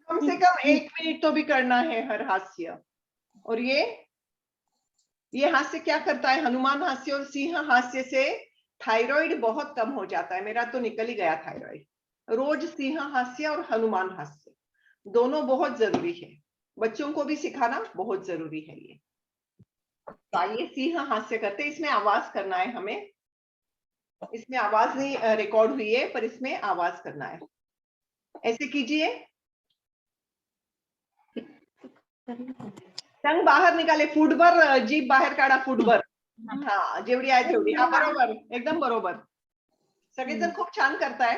कम से कम 1 मिनट तो भी करना है हर हास्य। और ये ये हास्य क्या करता है? हनुमान हास्य और सिंह हास्य से थायराइड बहुत कम हो जाता है। मेरा तो निकल ही गया थायराइड। रोज सिंह हास्य और हनुमान हास्य दोनों बहुत जरूरी है, बच्चों को भी सिखाना बहुत जरूरी है। ये तो आइए सिंह हास्य करते हैं। इसमें आवाज करना है हमें, इसमें आवाज नहीं रिकॉर्ड हुई है, पर इसमें आवाज करना है। ऐसे कीजिए, टंग बाहेर निघाले, फुटभर जीभ बाहेर काढा, फुटभर. हा, जेवढी आहे तेवढी. हा, बरोबर, एकदम बरोबर. सगळेजण खूप छान करताय.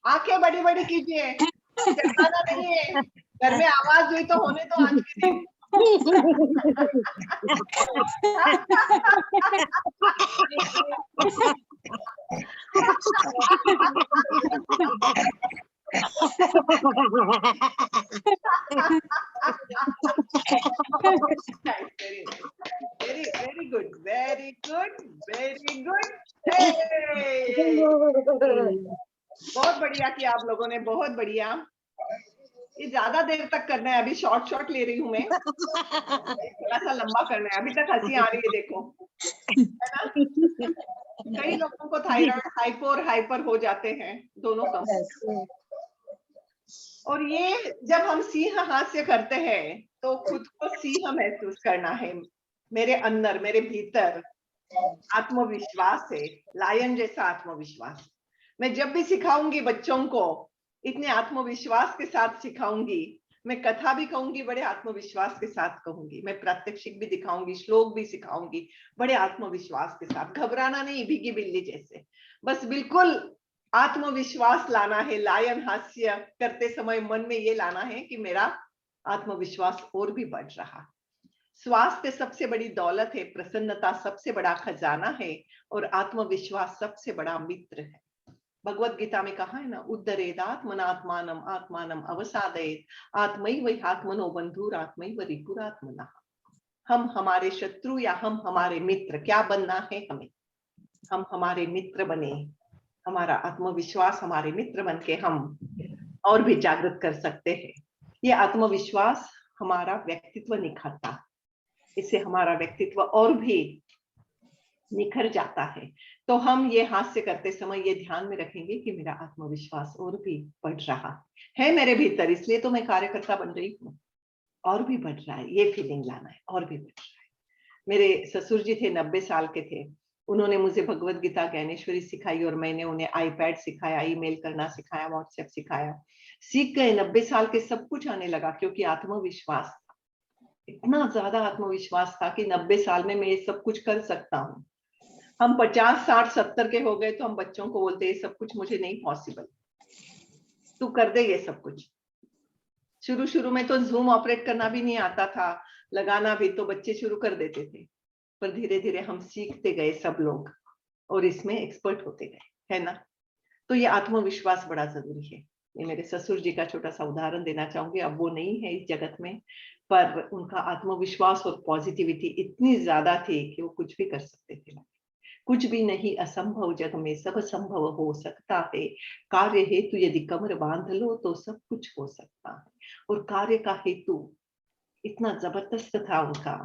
आंखें बड़ी बड़ी कीजिए, शर्माना नहीं है, घर में आवाज हुई तो होने दो आज के दिन. Very, very good, very good, very good. Hey! बहुत बढ़िया किया आप लोगों ने, बहुत बढ़िया. ये ज्यादा देर तक करना है, अभी शॉर्ट शॉर्ट ले रही हूँ मैं, थोड़ा सा लंबा करना है. अभी तक हंसी आ रही है, देखो, है ना? कई लोगों को थायराइड हाइपो और हाइपर हो जाते हैं, दोनों कम. और ये जब हम सिंह हास्य करते हैं तो खुद को सिंह महसूस करना है. मेरे अंदर, मेरे भीतर आत्मविश्वास है, लायन जैसा आत्मविश्वास. मैं जब भी सिखाऊंगी बच्चों को, इतने आत्मविश्वास के साथ सिखाऊंगी. मैं कथा भी कहूंगी, बड़े आत्मविश्वास के साथ कहूंगी. मैं प्रात्यक्षिक भी दिखाऊंगी, श्लोक भी सिखाऊंगी, बड़े आत्मविश्वास के साथ. घबराना नहीं, भीगी बिल्ली जैसे, बस बिल्कुल आत्मविश्वास लाना है. लायन हास्य करते समय मन में ये लाना है कि मेरा आत्मविश्वास और भी बढ़ रहा. स्वास्थ्य सबसे बड़ी दौलत है, प्रसन्नता सबसे बड़ा खजाना है, और आत्मविश्वास सबसे बड़ा मित्र है. भगवत गीता में कहा है ना, उद्धरेद आत्मनात्मानम आत्मानम अवसादयेत आत्मैव आत्मनो बंधुर आत्मैव रिपुरात्मनः. हम हमारे शत्रु या हम हमारे मित्र, क्या बनना है हमें? हम हमारे मित्र बने. हमारा आत्मविश्वास हमारे मित्र बन के हम और भी जागृत कर सकते हैं. ये आत्मविश्वास हमारा व्यक्तित्व निखारता है, इससे हमारा व्यक्तित्व और भी निखर जाता है. तो हम ये हास्य करते समय ये ध्यान में रखेंगे कि मेरा आत्मविश्वास और भी बढ़ रहा है मेरे भीतर, इसलिए तो मैं कार्यकर्ता बन रही हूँ. और भी बढ़ रहा है, ये फीलिंग लाना है, और भी बढ़ रहा है. मेरे ससुर जी थे, 90 साल के थे. उन्होंने मुझे भगवत गीता ज्ञानेश्वरी सिखाई और मैंने उन्हें आईपैड सिखाया, ईमेल करना सिखाया, व्हाट्सएप सिखाया. सीख गए, 90 साल के सब कुछ आने लगा, क्योंकि आत्मविश्वास था. इतना ज्यादा आत्मविश्वास था कि 90 साल में मैं ये सब कुछ कर सकता हूँ. हम 50, 60, 70 के हो गए तो हम बच्चों को बोलते ये सब कुछ मुझे नहीं पॉसिबल, तू कर दे ये सब कुछ. शुरू शुरू में तो जूम ऑपरेट करना भी नहीं आता था, लगाना भी, तो बच्चे शुरू कर देते थे. पर धीरे धीरे हम सीखते गए सब लोग, और इसमें एक्सपर्ट होते गए, है ना? तो ये आत्मविश्वास बड़ा जरूरी है. ये मेरे ससुर जी का छोटा सा उदाहरण देना चाहूंगी. अब वो नहीं है इस जगत में, पर उनका आत्मविश्वास और पॉजिटिविटी इतनी ज्यादा थी कि वो कुछ भी कर सकते थे. कुछ भी नहीं असंभव जग में, सब संभव हो सकता है. कार्य हेतु यदि कमर बांध लो तो सब कुछ हो सकता है. और कार्य का हेतु इतना जबरदस्त था उनका,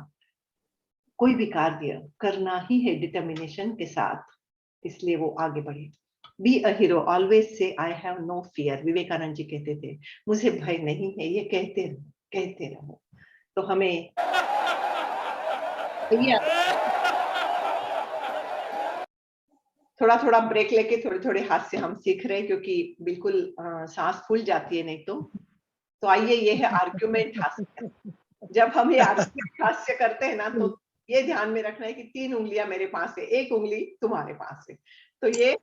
कोई भी कार्य करना ही है डिटर्मिनेशन के साथ, इसलिए वो आगे बढ़े. बी अ हीरो, ऑलवेज से I have no fear. Vivekananda ji कहते थे, मुझे भय नहीं है, ये कहते रहो, कहते रहो. तो हमें थोड़ा थोड़ा ब्रेक लेके थोड़े थोड़े हास्य हम सीख रहे हैं, क्योंकि बिल्कुल सांस फूल जाती है नहीं तो आइए, ये है आर्ग्यूमेंट हास्य. जब हम ये आर्ग्यूमेंट हास्य करते हैं ना, तो ये ध्यान में रखना है कि 3 उंगलियां मेरे पास है, 1 उंगली तुम्हारे पास है. तो ये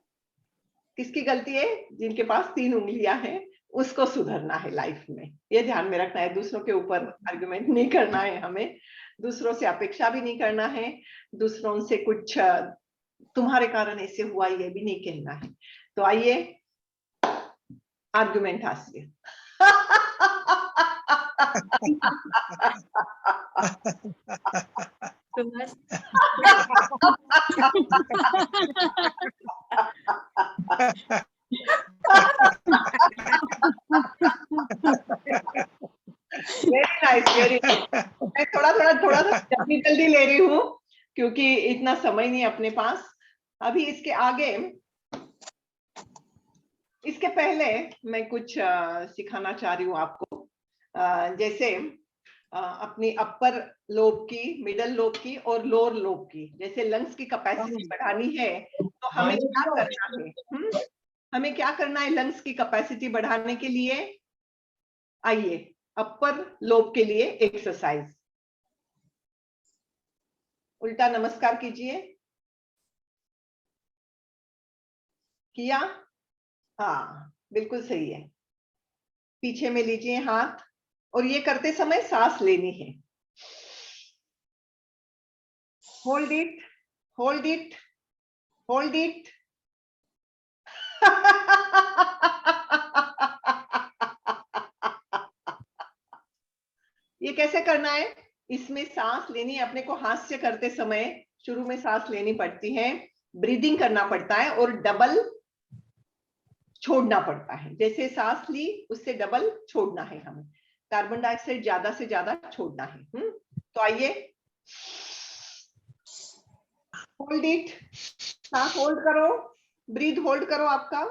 किसकी गलती है? जिनके पास 3 उंगलियां हैं, उसको सुधरना है लाइफ में. ये ध्यान में रखना है. दूसरों के ऊपर आर्ग्यूमेंट नहीं करना है हमें, दूसरों से अपेक्षा भी नहीं करना है, दूसरों से कुछ तुम्हारे कारण ऐसे हुआ ये भी नहीं कहना है. तो आइए आर्ग्यूमेंट हास्य. Nice, very good. मैं थोड़ा सा जल्दी ले रही हूँ क्योंकि इतना समय नहीं है अपने पास। अभी इसके आगे, इसके पहले मैं कुछ सिखाना चाह रही हूँ आपको। जैसे अपनी अपर लोब की, मिडल लोब की और लोअर लोब की, जैसे लंग्स की कैपेसिटी बढ़ानी है तो हमें क्या करना है? हमें क्या करना है लंग्स की कैपेसिटी बढ़ाने के लिए? आइए, अपर लोब के लिए एक्सरसाइज। उल्टा नमस्कार कीजिए। किया? हाँ, बिल्कुल सही है। पीछे में लीजिए हाथ, और ये करते समय सांस लेनी है। Hold it, hold it, hold it. ये कैसे करना है? इसमें सांस लेनी है अपने को। हास्य करते समय शुरू में सांस लेनी पड़ती है, ब्रीदिंग करना पड़ता है और डबल छोड़ना पड़ता है। जैसे सांस ली उससे डबल छोड़ना है हमें। कार्बन डाइऑक्साइड ज्यादा से ज्यादा छोड़ना है। तो आइए, होल्ड इट, सांस होल्ड करो, ब्रीथ होल्ड करो आपका,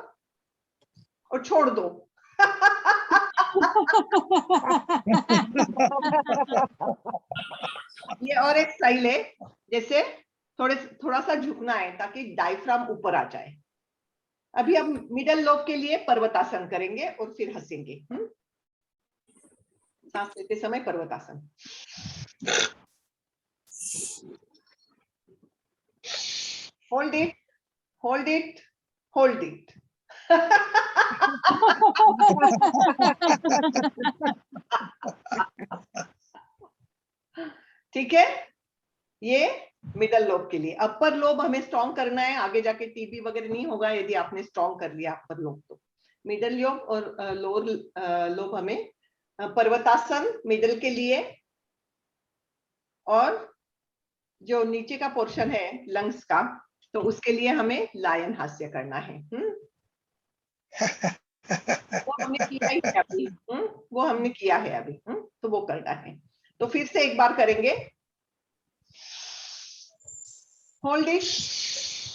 और छोड़ दो। ये और एक स्टाइल है, जैसे थोड़ा सा झुकना है ताकि डायफ्राम ऊपर आ जाए। अभी हम मिडल लोब के लिए पर्वतासन करेंगे और फिर हंसेंगे। सांस लेते समय पर्वतासन। Hold it, hold it, hold it. ठीक है, ये मिडल लोब के लिए। अपर लोब हमें स्ट्रॉन्ग करना है, आगे जाके टीबी वगैरह नहीं होगा यदि आपने स्ट्रॉन्ग कर लिया अपर लोब। तो मिडल लोब और लोअर लोब हमें पर्वतासन मिडल के लिए, और जो नीचे का पोर्शन है लंग्स का, तो उसके लिए हमें लायन हास्य करना है। वो हमने किया ही है अभी। वो हमने किया है अभी। तो वो करना है। तो फिर से एक बार करेंगे। Hold it,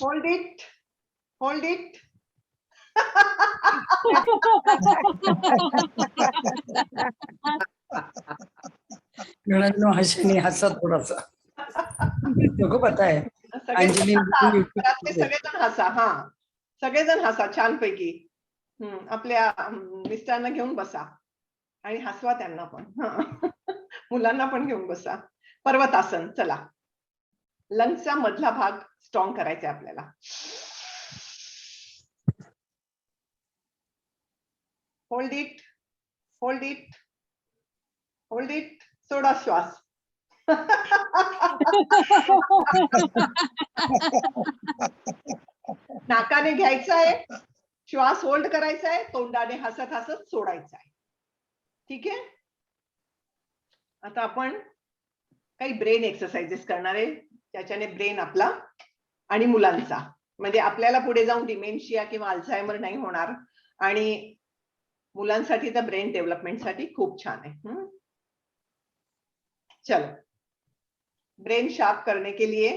hold it, hold it. हंसे नहीं, हंसा थोड़ा सा, तुमको पता है अंजली सगळेजण हसा. हा, सगळेजण हसा छानपैकी. आपल्या मिस्टरांना घेऊन बसा आणि हसवा त्यांना पण. मुलांना पण घेऊन बसा. पर्वतासन. चला, लंग्सचा मधला भाग स्ट्रॉंग करायचा आपल्याला. Hold it, hold it, hold it. Soda श्वास. नाकाने घ्यायचा आहे, श्वास होल्ड करायचा आहे, तोंडाने हसत हसत सोडायचा आहे. ठीक आहे. आता आपण काही ब्रेन एक्सरसाइजेस करणार आहे, त्याच्याने ब्रेन आपला आणि मुलांचा, म्हणजे आपल्याला पुढे जाऊन डिमेन्शिया किंवा अल्झायमर नाही होणार, आणि मुलांसाठी तर ब्रेन डेव्हलपमेंटसाठी खूप छान आहे. चलो, ब्रेन शार्प करने के लिए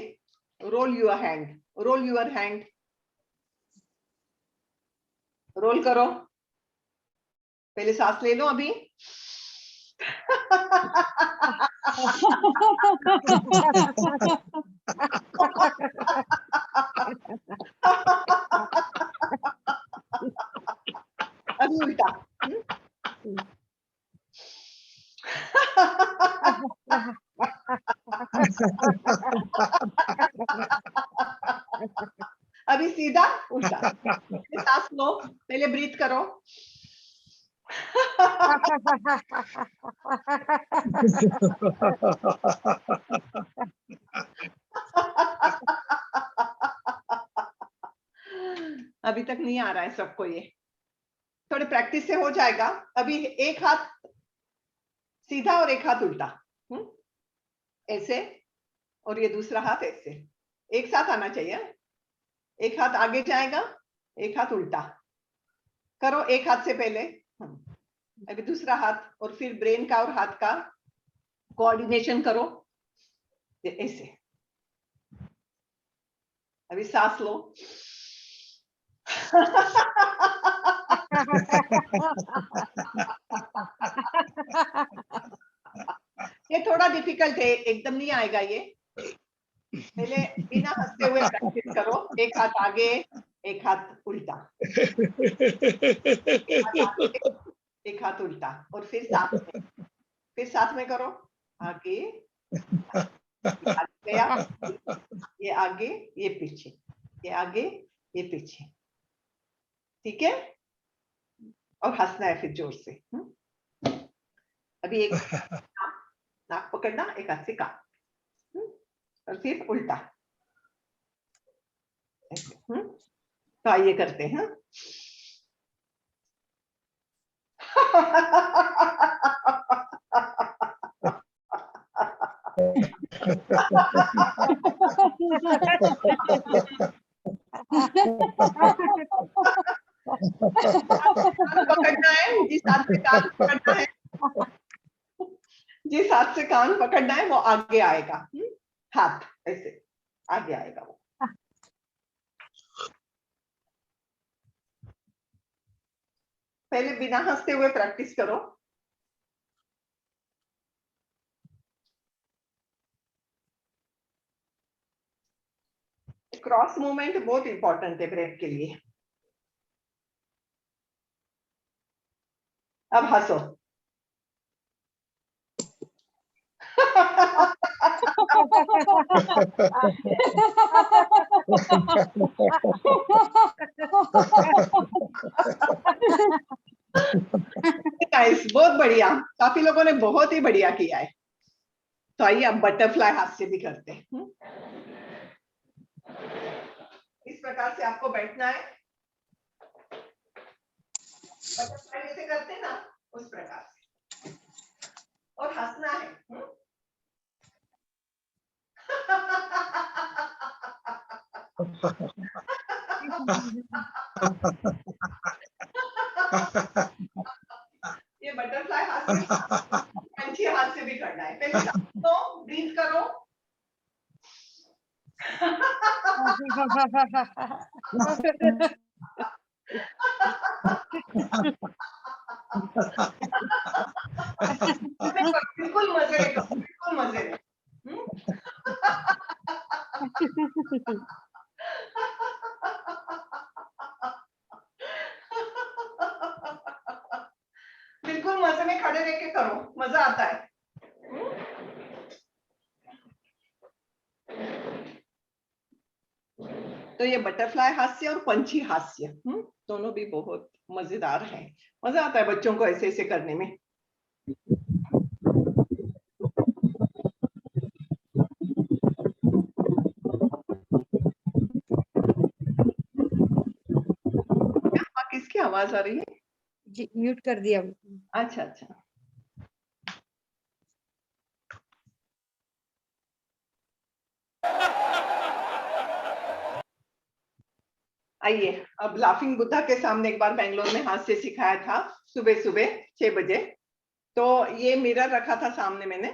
roll your hand, roll your hand, roll करो. पहले सांस ले लो अभी. अभी उल्टा. अभी सीधा उल्टा. सांस लो, पहले ब्रीथ करो. अभी तक नहीं आ रहा है सबको ये, थोड़ी प्रैक्टिस से हो जाएगा. अभी एक हाथ सीधा और एक हाथ उल्टा, ऐसे, और ये दूसरा हाथ ऐसे, एक साथ आना चाहिए. एक हाथ आगे जाएगा, एक हाथ उल्टा करो. एक हाथ से पहले, अभी दूसरा हाथ, और फिर ब्रेन का और हाथ का कोऑर्डिनेशन करो, ये ऐसे। अभी सांस लो। ये थोड़ा डिफिकल्ट है, एकदम नहीं आएगा ये। पहले बिना हंसते हुए प्रैक्टिस करो। एक हाथ आगे, एक हाथ उल्टा, एक हाथ उल्टा, और फिर साथ में करो। आगे, गया, ये आगे, ये पीछे, ये आगे, ये पीछे। ठीक है? और हंसना है फिर जोर से। अभी एक नाक पकड़ना, एक हाथ से कान, और फिर उल्टा ऐसे। तो आइए करते हैं। पकड़ना है, जिस हाथ से कान पकड़ना है, जिस हाथ से कान पकड़ना है वो आगे आएगा। हाथ ऐसे आगे आएगा वो। पहले बिना हंसते हुए प्रैक्टिस करो। क्रॉस मूवमेंट बहुत इंपॉर्टेंट है ब्रेक के लिए। अब हंसो। नाइस, बहुत बढ़िया। काफी लोगों ने बहुत ही बढ़िया किया है। तो आइए अब बटरफ्लाई हास्य भी करते हैं। इस प्रकार से आपको बैठना है। बटरफ्लाई जैसे करते हैं ना, उस प्रकार से, और हंसना है। ये बटरफ्लाई हास्य पंछी हाथ से भी करना है। पहले सांस ब्रीथ करो। बिल्कुल मजे में करो, बिल्कुल मजे में। बिल्कुल मजे में खड़े रह के करो, मजा आता है। तो ये बटरफ्लाई हास्य और पंछी हास्य दोनों भी बहुत मजेदार है। मजा आता है बच्चों को ऐसे ऐसे करने में। किसकी आवाज आ रही है? जी म्यूट कर दिया। अच्छा अच्छा। आइए अब लाफिंग बुद्धा के सामने एक बार बेंगलोर में हास्य सिखाया था, सुबह सुबह 6 बजे। तो ये मिरर रखा था सामने मैंने।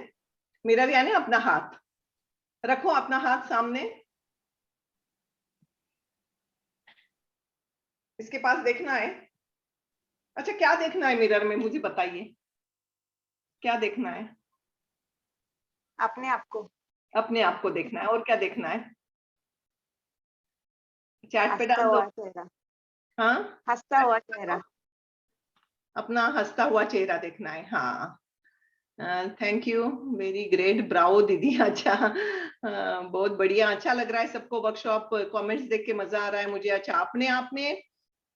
मिरर यानी अपना हाथ रखो, अपना हाथ सामने, इसके पास देखना है। अच्छा, क्या देखना है मिरर में, मुझे बताइए क्या देखना है? अपने आप को। अपने आप को देखना है, और क्या देखना है? चैट पे डाल दो। हाँ, हंसता हुआ चेहरा। अपना हंसता हुआ चेहरा देखना है। हाँ, thank you, very great, Bravo दीदी। अच्छा, बहुत बढ़िया, अच्छा लग रहा है सबको वर्कशॉप। कमेंट्स देख के मजा आ रहा है मुझे। अच्छा, अपने आप में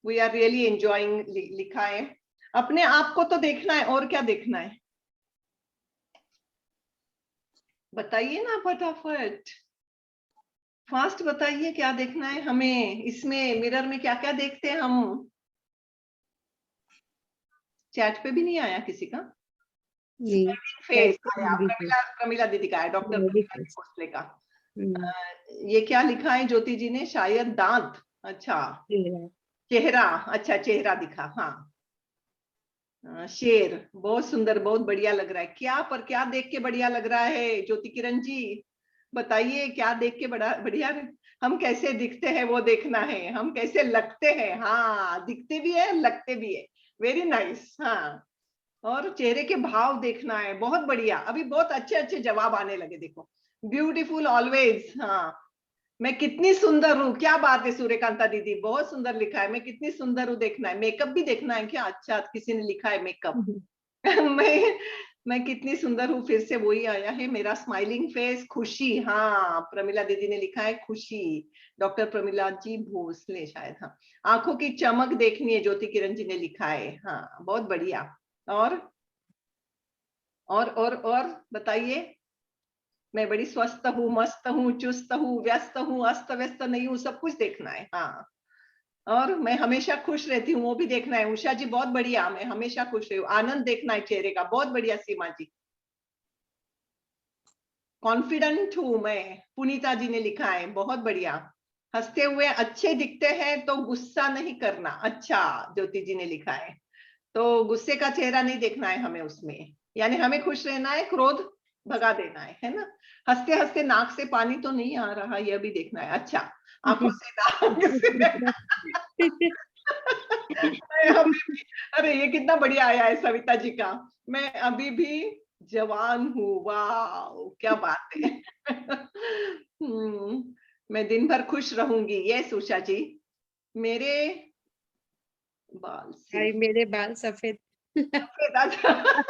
वी आर रियली एंजॉइंग लिखा है। अपने आप को तो देखना है, और क्या देखना है बताइए ना, फटाफट फास्ट बताइए, क्या देखना है हमें? इसमें मिरर में क्या क्या देखते हैं हम? चैट पे भी नहीं आया किसी का फेस आया। प्रमिला दीदी का है, डॉक्टर भोसले का। ये क्या लिखा है ज्योति जी ने? शायद दांत। अच्छा, चेहरा। अच्छा, चेहरा दिखा। हाँ, शेर बहुत सुंदर, बहुत बढ़िया लग रहा है। क्या पर क्या देख के बढ़िया लग रहा है ज्योति किरण जी, बताइए क्या देख के बड़ा बढ़िया। हम कैसे दिखते हैं वो देखना है, हम कैसे लगते हैं। हाँ, दिखते भी है, लगते भी है। Very nice. हाँ, और चेहरे के भाव देखना है। बहुत बढ़िया, अभी बहुत अच्छे अच्छे जवाब आने लगे। देखो, ब्यूटीफुल ऑलवेज। हाँ, मैं कितनी सुंदर हूँ, क्या बात है सूर्यकांता दीदी, बहुत सुंदर लिखा है। मैं कितनी सुंदर हूँ देखना है। मेकअप भी देखना है क्या? अच्छा, किसी ने लिखा है मेकअप। मैं कितनी सुंदर हूँ, फिर से वही आया है। मेरा स्माइलिंग फेस, खुशी। हाँ, प्रमिला दीदी ने लिखा है खुशी। डॉक्टर प्रमिला जी भोसले शायद। हाँ, आंखों की चमक देखनी है, ज्योति किरण जी ने लिखा है। हाँ, बहुत बढ़िया। और बताइए। मैं बड़ी स्वस्थ हूँ, मस्त हूँ, चुस्त हूँ, व्यस्त हूँ, अस्त व्यस्त नहीं हूँ, सब कुछ देखना है। हाँ, और मैं हमेशा खुश रहती हूँ, वो भी देखना है। उषा जी बहुत बढ़िया, मैं हमेशा खुश रही हूँ। आनंद देखना है चेहरे का, बहुत बढ़िया। सीमा जी, कॉन्फिडेंट हूँ मैं, पुनीता जी ने लिखा है, बहुत बढ़िया। हंसते हुए अच्छे दिखते हैं तो गुस्सा नहीं करना। अच्छा, ज्योति जी ने लिखा है, तो गुस्से का चेहरा नहीं देखना है हमें उसमें, यानी हमें खुश रहना है, क्रोध भगा देना है ना। हंसते हंसते नाक से पानी तो नहीं आ रहा, यह भी देखना है। अच्छा, आंखों से नाक से। मैं अभी भी, अरे ये कितना बढ़िया आया है सविता जी का। मैं अभी भी जवान हूँ, वाह क्या बात है। मैं दिन भर खुश रहूंगी। ये उषा जी, मेरे बाल भाई सिर्फ मेरे बाल सफेद। सफेद। अच्छा,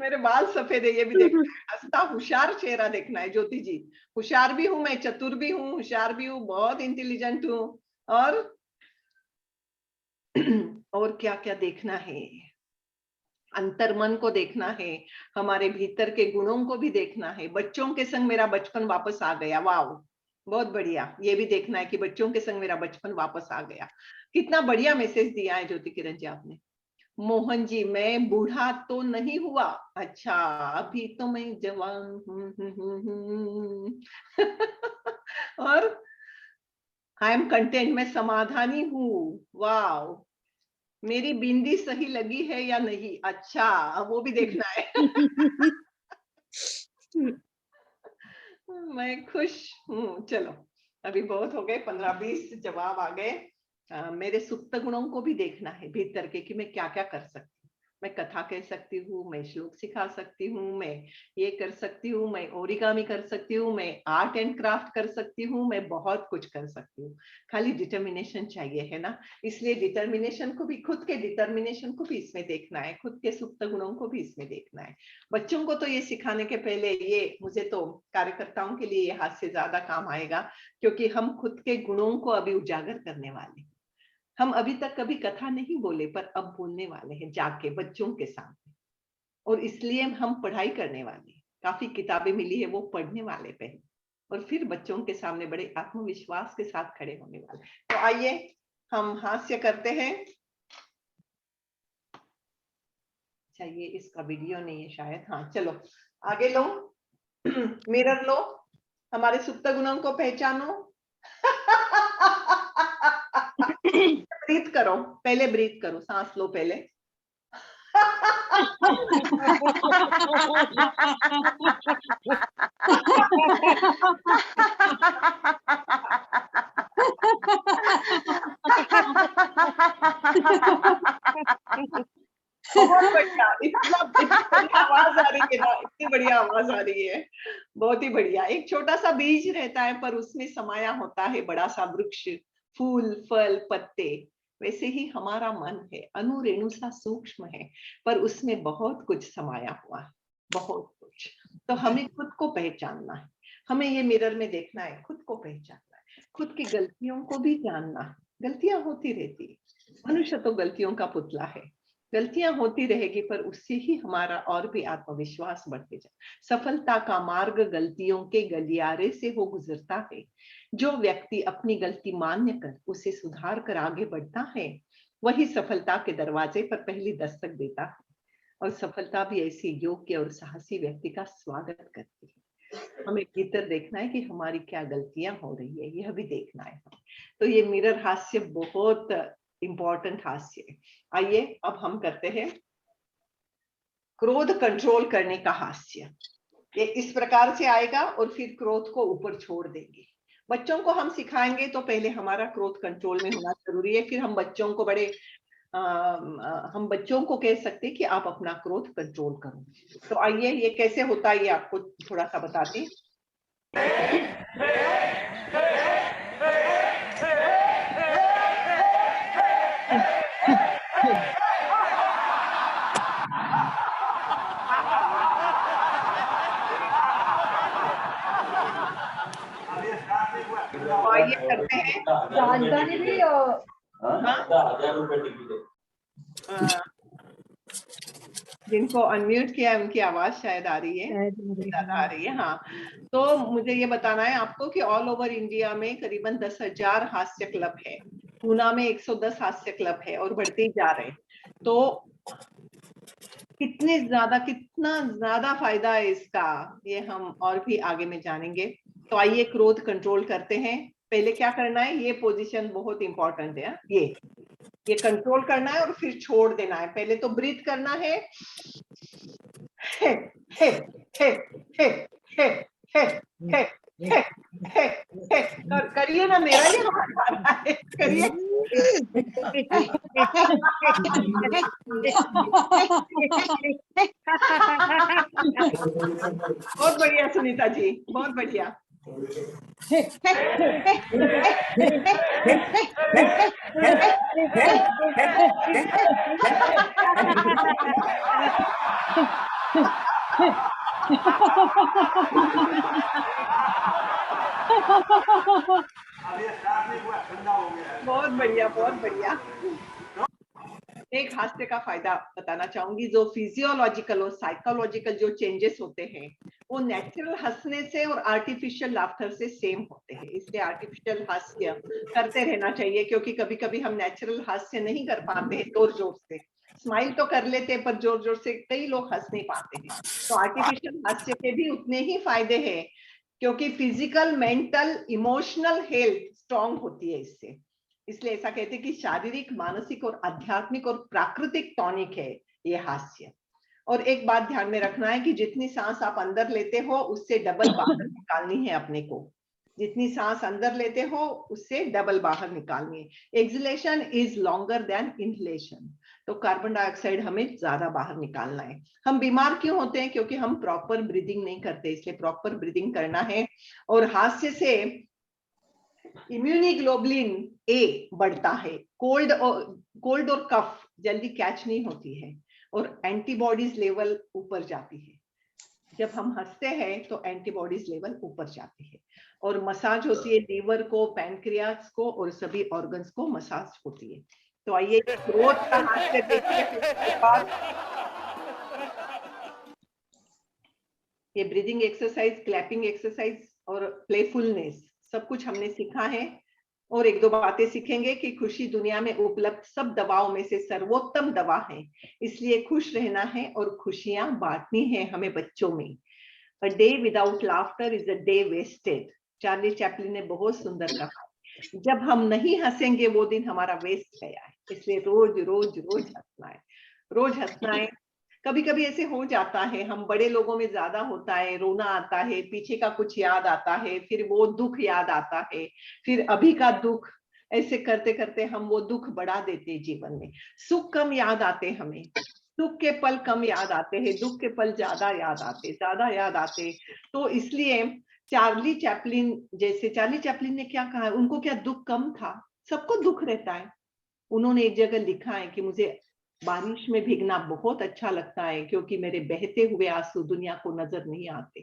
मेरे बाल सफेद है, ये भी देखना है। हंसता हुशार चेहरा देखना है ज्योति जी। होशियार भी हूँ मैं, चतुर भी हूँ, होशियार भी हूँ, बहुत इंटेलिजेंट हूँ। और और क्या क्या देखना है? अंतर्मन को देखना है, हमारे भीतर के गुणों को भी देखना है। बच्चों के संग मेरा बचपन वापस आ गया, वाह बहुत बढ़िया। ये भी देखना है कि बच्चों के संग मेरा बचपन वापस आ गया। कितना बढ़िया मैसेज दिया है ज्योति किरण जी आपने। मोहन जी, मैं बूढ़ा तो नहीं हुआ। अच्छा, अभी तो मैं जवान हूँ। और आई एम कंटेंट, मैं समाधानी हूँ। वाह, मेरी बिंदी सही लगी है या नहीं। अच्छा, वो भी देखना है। मैं खुश हूँ। चलो, अभी बहुत हो गए, 15-20 जवाब आ गए। मेरे सुप्त गुणों को भी देखना है भीतर के, कि मैं क्या क्या कर सकती हूँ। मैं कथा कह सकती हूँ, मैं श्लोक सिखा सकती हूँ, मैं ये कर सकती हूँ, मैं ओरिगामी कर सकती हूँ, मैं आर्ट एंड क्राफ्ट कर सकती हूँ, मैं बहुत कुछ कर सकती हूँ। खाली डिटर्मिनेशन चाहिए, है ना। इसलिए डिटर्मिनेशन को भी, खुद के डिटर्मिनेशन को भी इसमें देखना है, खुद के सुप्त गुणों को भी इसमें देखना है। बच्चों को तो ये सिखाने के पहले, ये मुझे तो कार्यकर्ताओं के लिए ये हाथ से ज्यादा काम आएगा, क्योंकि हम खुद के गुणों को अभी उजागर करने वाले। हम अभी तक कभी कथा नहीं बोले, पर अब बोलने वाले हैं जाके बच्चों के सामने। और इसलिए हम पढ़ाई करने वाले, काफी किताबें मिली है, वो पढ़ने वाले पहले, और फिर बच्चों के सामने बड़े आत्मविश्वास के साथ खड़े होने वाले। तो आइए हम हास्य करते हैं। अच्छा, ये इसका वीडियो नहीं है शायद। हाँ चलो, आगे लो। मिरर लो, हमारे सुप्त गुणों को पहचानो। ब्रीथ करो, पहले ब्रीथ करो, सांस लो पहले। बहुत बढ़िया, इतनी बढ़िया आवाज आ रही है ना, इतनी बढ़िया आवाज आ रही है। बहुत ही बढ़िया। एक छोटा सा बीज रहता है, पर उसमें समाया होता है बड़ा सा वृक्ष, फूल, फल, पत्ते। वैसे ही हमारा मन है, अणु रेणु सा सूक्ष्म है, पर उसमें बहुत कुछ समाया हुआ है, बहुत कुछ। तो हमें खुद को पहचानना है, हमें ये मिरर में देखना है, खुद को पहचानना है, खुद की गलतियों को भी जानना है। गलतियां होती रहती है, मनुष्य तो गलतियों का पुतला है। गलतियां होती रहेगी, पर उससे ही हमारा और भी आत्मविश्वास बढ़ते जाए। सफलता का मार्ग गलतियों के गलियारे से हो गुजरता है। जो व्यक्ति अपनी गलती मान्य कर उसे सुधार कर आगे बढ़ता है, वही सफलता के दरवाजे पर पहली दस्तक देता है। और सफलता भी ऐसे योग्य और साहसी व्यक्ति का स्वागत करती है। हमें भीतर देखना है कि हमारी क्या गलतियां हो रही है, यह भी देखना है। तो ये मिरर हास्य बहुत इंपॉर्टेंट हास्य है। आइए अब हम करते हैं क्रोध कंट्रोल करने का हास्य। ये इस प्रकार से आएगा और फिर क्रोध को ऊपर छोड़ देंगे। बच्चों को हम सिखाएंगे तो पहले हमारा क्रोध कंट्रोल में होना जरूरी है, फिर हम बच्चों को हम बच्चों को कह सकते हैं कि आप अपना क्रोध कंट्रोल करो। तो आइए ये कैसे होता है ये आपको थोड़ा सा बताते हैं। तो आइए करते हैं। जानकारी भी हाँ? 1000 रुपए टिकट है। जिनको अनम्यूट किया है उनकी आवाज शायद आ रही है, ज्यादा आ रही है। हाँ, तो मुझे ये बताना है आपको कि ऑल ओवर इंडिया में करीबन 10,000 हास्य क्लब है। पूना में 110 हास्य क्लब है और बढ़ते ही जा रहे हैं। तो कितना ज्यादा फायदा है इसका, ये हम और भी आगे में जानेंगे। तो आइए क्रोध कंट्रोल करते हैं। पहले क्या करना है, ये पोजीशन बहुत इंपॉर्टेंट है। ये कंट्रोल करना है और फिर छोड़ देना है। पहले तो ब्रीथ करना है, हे हे हे हे हे हे हे हे हे हे करिए ना, मेरा ही हाथ आ रहा है, करिए। बहुत बढ़िया सुनीता जी, बहुत बढ़िया। बहुत बढ़िया, बहुत बढ़िया। एक हास्य का फायदा बताना चाहूंगी। जो फिजियोलॉजिकल और साइकोलॉजिकल जो चेंजेस होते हैं वो नेचुरल हंसने से और आर्टिफिशियल लाफ्टर से सेम होते हैं। इसलिए आर्टिफिशियल हास्य करते रहना चाहिए, क्योंकि कभी कभी हम नेचुरल हास्य नहीं कर पाते हैं जोर जोर से। स्माइल तो कर लेते हैं पर जोर जोर से कई लोग हंस नहीं पाते हैं। तो आर्टिफिशियल हास्य के भी उतने ही फायदे हैं, क्योंकि physical, mental, emotional health strong होती है इससे। इसलिए ऐसा कहते हैं कि शारीरिक, मानसिक और आध्यात्मिक और प्राकृतिक टॉनिक है ये हास्य। और एक बात ध्यान में रखना है कि जितनी सांस आप अंदर लेते हो उससे डबल बाहर निकालनी है अपने को। जितनी सांस अंदर लेते हो उससे डबल बाहर निकालनी है। Acceleration is longer than inhalation. तो कार्बन डाइऑक्साइड हमें ज्यादा बाहर निकालना है। हम बीमार क्यों होते हैं? क्योंकि हम प्रॉपर ब्रीदिंग नहीं करते, इसलिए प्रॉपर ब्रीदिंग करना है। और हास्य से इम्यूनिग्लोबुलिन ए बढ़ता है। कोल्ड और कफ जल्दी कैच नहीं होती है और एंटीबॉडीज लेवल ऊपर जाती है। जब हम हंसते हैं तो एंटीबॉडीज लेवल ऊपर जाती है और मसाज होती है लीवर को, पैनक्रियाज को और सभी ऑर्गन्स को मसाज होती है। तो आइए क्रोध का हास्य देखिए। ये ब्रीदिंग एक्सरसाइज, क्लैपिंग एक्सरसाइज और प्लेफुलनेस सब कुछ हमने सीखा है। और एक दो बातें सीखेंगे कि खुशी दुनिया में उपलब्ध सब दवाओं में से सर्वोत्तम दवा है, इसलिए खुश रहना है और खुशियां बांटनी है हमें बच्चों में। A day without laughter is a day wasted. Charlie Chaplin ने बहुत सुंदर कहा, जब हम नहीं हंसेंगे वो दिन हमारा वेस्ट गया है। इसलिए रोज रोज रोज हंसना है, रोज हंसना है। कभी कभी ऐसे हो जाता है, हम बड़े लोगों में ज्यादा होता है, रोना आता है, पीछे का कुछ याद आता है, फिर वो दुख याद आता है, फिर अभी का दुख, ऐसे करते करते हम वो दुख बढ़ा देते हैं जीवन में। सुख कम याद आते हमें, सुख के पल कम याद आते हैं, दुख के पल ज्यादा याद आते। तो इसलिए चार्ली चैपलिन ने क्या कहा, उनको क्या दुख कम था? सबको दुख रहता है। उन्होंने एक जगह लिखा है कि मुझे बारिश में भीगना बहुत अच्छा लगता है, क्योंकि मेरे बहते हुए आंसू दुनिया को नजर नहीं आते।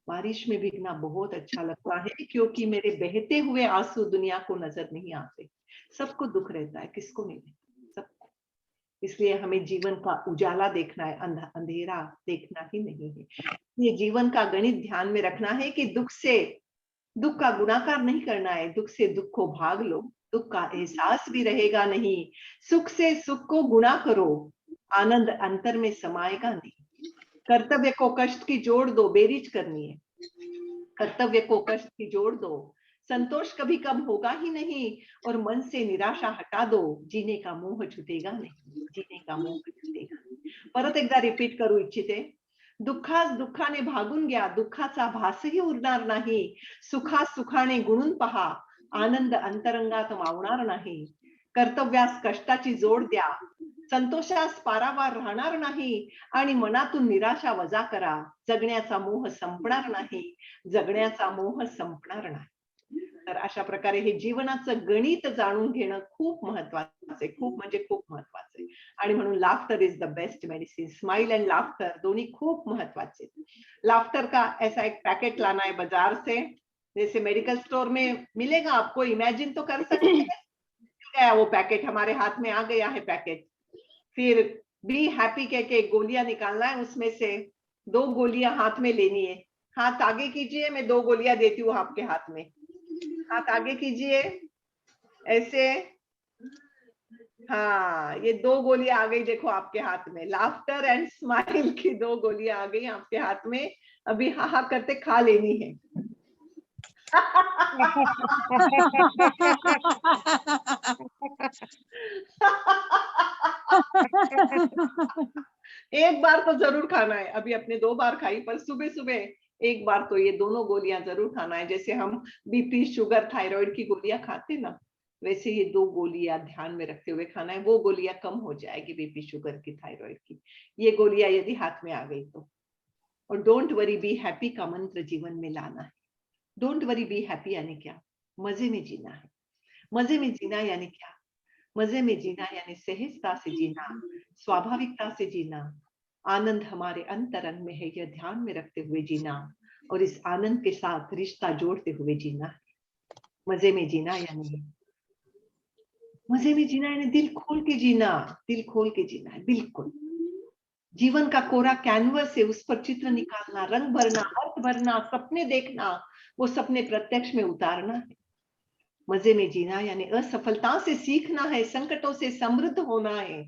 बारिश में भीगना बहुत अच्छा लगता है क्योंकि मेरे बहते हुए आंसू दुनिया को नजर नहीं आते। सबको दुख रहता है, किसको नहीं? सबको। इसलिए हमें जीवन का उजाला देखना है, अंधेरा देखना ही नहीं है। ये जीवन का गणित ध्यान में रखना है कि दुख का गुणाकार नहीं करना है। दुख से दुख को भाग लो, दुख का एहसास भी रहेगा नहीं। सुख से सुख को गुणा करो, आनंद अंतर में समाएगा नहीं। कर्तव्य को कष्ट की जोड़ दो, बेरीज करनी है। कर्तव्य को कष्ट की जोड़ दो, संतोष कभी कम होगा ही नहीं और मन से निराशा हटा दो, जीने का मोह छुटेगा नहीं, जीने का मोह छुटेगा नहीं. परत एकदा रिपीट करू इच्छिते. दुःखास दुःखाने भागून घ्या, दुःखाचा भासही उरणार नाही. सुखास सुखाने गुणून पहा, आनंद अंतरंगात मावणार नाही. कर्तव्यास कष्टाची जोड द्या, संतोषास पारावार राहणार नाही आणि मनातून निराशा वजा करा. जगण्याचा मोह संपणार नाही, जगण्याचा मोह संपणार नाही. तर अशा प्रकारे हे जीवनाचं गणित जाणून घेणं खूप महत्वाचं आहे, खूप म्हणजे खूप महत्वाचं आहे. आणि म्हणून laughter is the best medicine. Smile and laughter दोनों खूब महत्वाचे. लाफ्टर का ऐसा एक पैकेट लाना है बाजार से, जैसे मेडिकल स्टोर में मिलेगा आपको, इमेजिन तो कर सकते हैं. गया वो पैकेट, हमारे हाथ में आ गया है पैकेट. फिर बी हैप्पी कह के गोलियां निकालना है, उसमें से 2 गोलियां हाथ में लेनी है. हाथ आगे कीजिए, मैं 2 गोलियां देती हूँ आपके हाथ में. हाथ आगे कीजिए ऐसे. हाँ, ये 2 गोलियां आ गई देखो आपके हाथ में. लाफ्टर एंड स्माइल की 2 गोलियां आ गई आपके हाथ में. अभी हा हा करते खा लेनी है. एक बार तो जरूर खाना है. अभी अपने 2 बार खाई, पर सुबह सुबह एक बार तो ये दोनों गोलियां जरूर खाना है. जैसे हम बीपी, शुगर, थायराइड की गोलियां खाते ना, वैसे ये 2 गोलियां ध्यान में रखते हुए खाना है. वो गोलियां कम हो जाएगी, बीपी, शुगर की, थायराइड की. ये गोलियां यदि हाथ में आ गई तो. और डोंट वरी बी हैप्पी का मंत्र जीवन में लाना है. डोंट वरी बी हैप्पी यानी क्या? मजे में जीना है. मजे में जीना यानी क्या? मजे में जीना यानी सहजता से जीना, स्वाभाविकता से जीना. आनंद हमारे अंतरंग में है, यह ध्यान में रखते हुए जीना और इस आनंद के साथ रिश्ता जोड़ते हुए जीना. मजे में जीना यानी, मजे में जीना यानी दिल खोल के जीना. दिल खोल के जीना है बिल्कुल. जीवन का कोरा कैनवस है, उस पर चित्र निकालना, रंग भरना, अर्थ भरना, सपने देखना, वो सपने प्रत्यक्ष में उतारना है. मजे में जीना यानी असफलता से सीखना है, संकटों से समृद्ध होना है,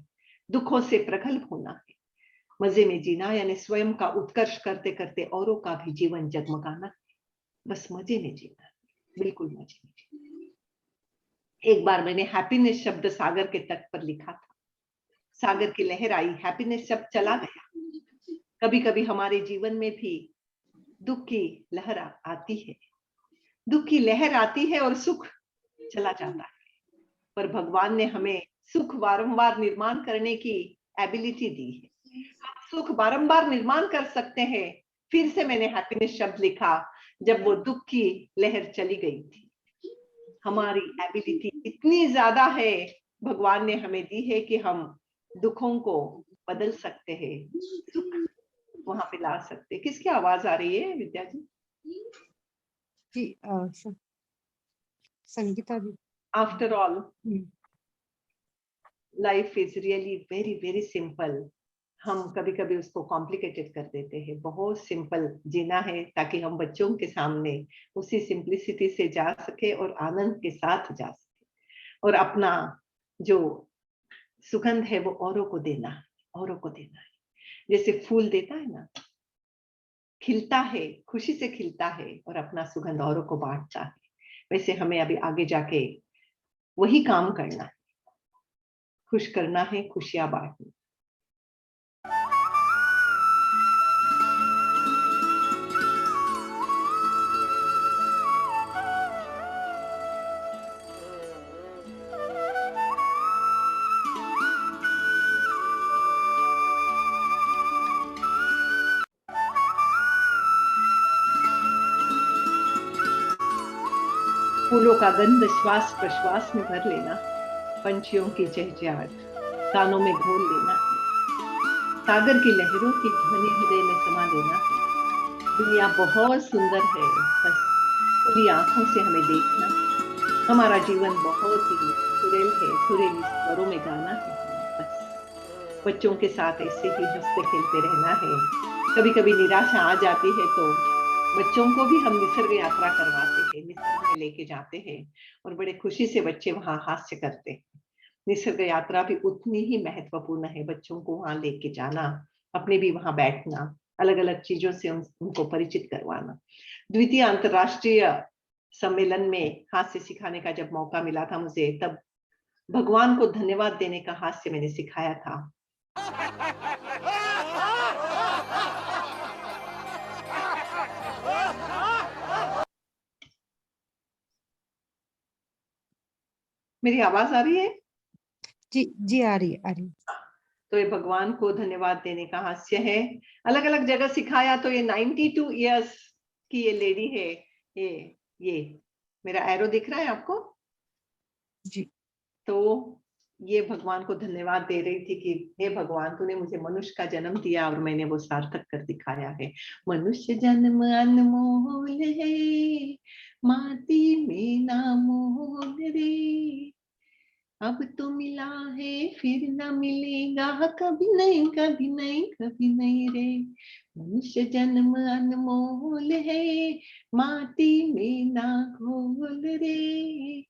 दुखों से प्रगल्भ होना है. मजे में जीना यानी स्वयं का उत्कर्ष करते करते औरों का भी जीवन जगमगाना है. बस मजे में जीना, बिल्कुल मजे में जीना. एक बार मैंने हैप्पीनेस शब्द सागर के तट पर लिखा था. सागर की लहर आई, हैप्पीनेस शब्द चला गया. कभी कभी हमारे जीवन में भी दुख की लहर आती है, दुख की लहर आती है और सुख चला जाता है. पर भगवान ने हमें सुख बारंबार निर्माण करने की एबिलिटी दी है. हम सुख बारंबार निर्माण कर सकते हैं. फिर से मैंने हैप्पीनेस शब्द लिखा जब वो दुख की लहर चली गई थी. हमारी एबिलिटी इतनी ज्यादा है, भगवान ने हमें दी है कि हम दुखों को बदल सकते हैं, सुख वहां पे ला सकते हैं. किसकी आवाज आ रही है विद्या जी? जी संगीता भी. After all life is really very very simple. हम कभी कभी उसको कॉम्प्लिकेटेड कर देते हैं. बहुत सिंपल जीना है ताकि हम बच्चों के सामने उसी सिंप्लिसिटी से जा सके और आनंद के साथ जा सके. और अपना जो सुगंध है वो औरों को देना है, औरों को देना है. जैसे फूल देता है ना, खिलता है, खुशी से खिलता है और अपना सुगंध औरों को बांटता है, वैसे हमें अभी आगे जाके वही काम करना है. खुश करना है, खुशियां बांटनी. फूलों का गंध श्वास प्रश्वास में भर लेना, पंछियों की चहचहाट कानों में घोल लेना, सागर की लहरों की ध्वनि हृदय में समा लेना. दुनिया बहुत सुंदर है, बस खुली आंखों से हमें देखना. हमारा जीवन बहुत ही सुरेल है, सुरीली स्वरों में गाना है. बस बच्चों के साथ ऐसे ही हंसते खेलते रहना है. कभी कभी निराशा आ जाती है तो बच्चों को भी हम निसर्ग यात्रा करवाते हैं, निसर्ग में लेके जाते हैं और बड़े खुशी से बच्चे वहां हास्य करते हैं. निसर्ग यात्रा भी उतनी ही महत्वपूर्ण है. बच्चों को वहां लेके जाना, अपने भी वहां बैठना, अलग अलग चीजों से उनको परिचित करवाना. द्वितीय अंतरराष्ट्रीय सम्मेलन में हास्य सिखाने का जब मौका मिला था मुझे, तब भगवान को धन्यवाद देने का हास्य मैंने सिखाया था। मेरी आवाज आ रही है? जी जी आ रही है, आ रही है। तो ये भगवान को धन्यवाद देने का हास्य है। अलग अलग जगह सिखाया। तो ये 92 इयर्स की ये लेडी है। ये मेरा एरो दिख रहा है आपको? जी। तो ये भगवान को धन्यवाद दे रही थी कि हे भगवान, तूने मुझे मनुष्य का जन्म दिया और मैंने वो सार्थक कर दिखाया है। मनुष्य जन्म अनमोल है, माटी में ना मोल रे, अब तो मिला है फिर ना मिलेगा, कभी नहीं कभी नहीं कभी नहीं रे। मनुष्य जन्म अनमोल है, माटी में ना घोल रे,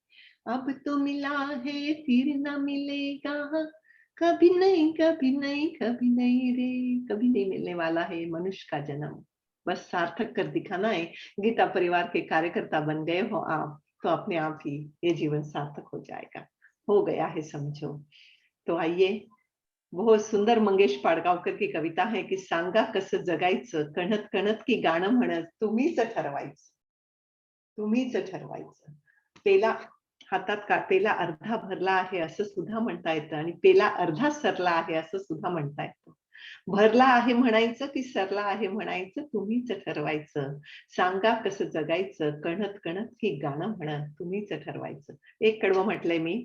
अब तो मिला है फिर ना मिलेगा, कभी नहीं कभी नहीं कभी नहीं रे। कभी नहीं मिलने वाला है मनुष्य का जन्म, बस सार्थक कर दिखाना है। गीता परिवार के कार्यकर्ता बन गए हो आप, तो अपने आप ही ये जीवन सार्थक हो जाएगा, हो गया है समझो। तो आइए, बहुत सुंदर मंगेश पाडगावकर की कविता है की सांगा कसं जगायचं, कणत कणत की गाणं म्हणत, तुम्हीच ठरवायचं, तुम्हीच ठरवायचं। पेला हातात का पेला अर्धा भरला आहे असं सुद्धा म्हणता येतं, आणि पेला अर्धा सरला आहे असं सुद्धा म्हणता येतं। भरला आहे म्हणायचं की सरला आहे म्हणायचं, तुम्हीच ठरवायचं। सांगा कसं जगायचं, कणत कणत की गाणं म्हणत, तुम्हीच ठरवायचं। एक कडवं म्हटलंय मी,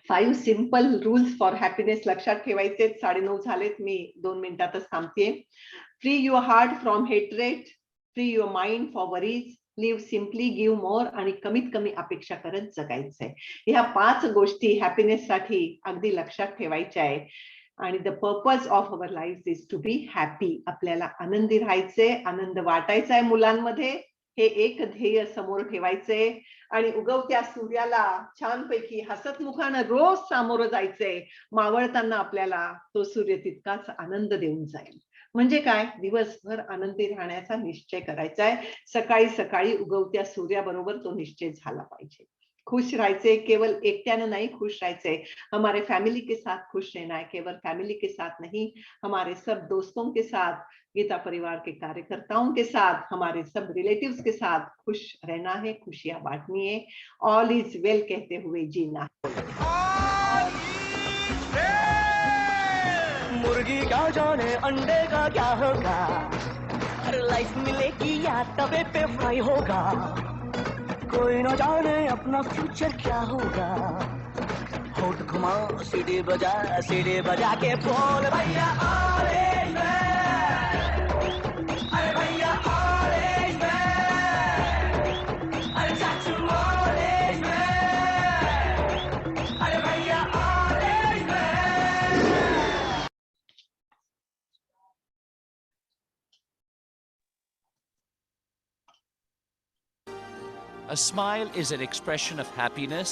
5 सिंपल रूल्स फॉर हॅपीनेस लक्षात ठेवायचे। 9:30 झालेत, मी 2 मिनिटातच थांबते। Free your heart from hatred, free your mind for worries, live simply, give more, आणि कमीत कमी अपेक्षा करत जगायचंय। ह्या 5 गोष्टी हॅपीनेस साठी अगदी लक्षात ठेवायच्या आहे। आणि the purpose of our life is to be happy. आपल्याला आनंदी राहायचंय, आनंद वाटायचा आहे मुलांमध्ये, हे एक ध्येय समोर ठेवायचंय। आणि उगवत्या सूर्याला छानपैकी हसत मुखानं रोज सामोरं जायचंय। मावळताना आपल्याला तो सूर्य तितकाच आनंद देऊन जाईल। म्हणजे काय, दिवसभर आनंदी राहण्याचा निश्चय करायचा आहे। सकाळी सकाळी उगवत्या सूर्याबरोबर तो निश्चय झाला पाहिजे। खुश राहायचे, केवल एकट्यानं नहीं खुश राहायचे, हमारे फैमिली के साथ खुश रहना है, केवल फैमिली के साथ नहीं, हमारे सब दोस्तों के साथ, गीता परिवार के कार्यकर्ताओं के साथ, हमारे सब रिलेटिव्स के साथ खुश रहना है, खुशियां बांटनी है। ऑल इज वेल कहते हुए जीना। मुर्गी क्या जाने अंडे का क्या होगा, हर लाइफ मिलेगी या तवे पे फ्राई होगा, कोई न जाने अपना फ्यूचर क्या होगा। होठ घुमा सीढ़ी बजा के बोल भैया ऑरेंज मैन, अरे भैया ऑरेंज मैन, अरे चाचू ऑरेंज मैन, अरे भैया orange man. A smile is an expression of happiness.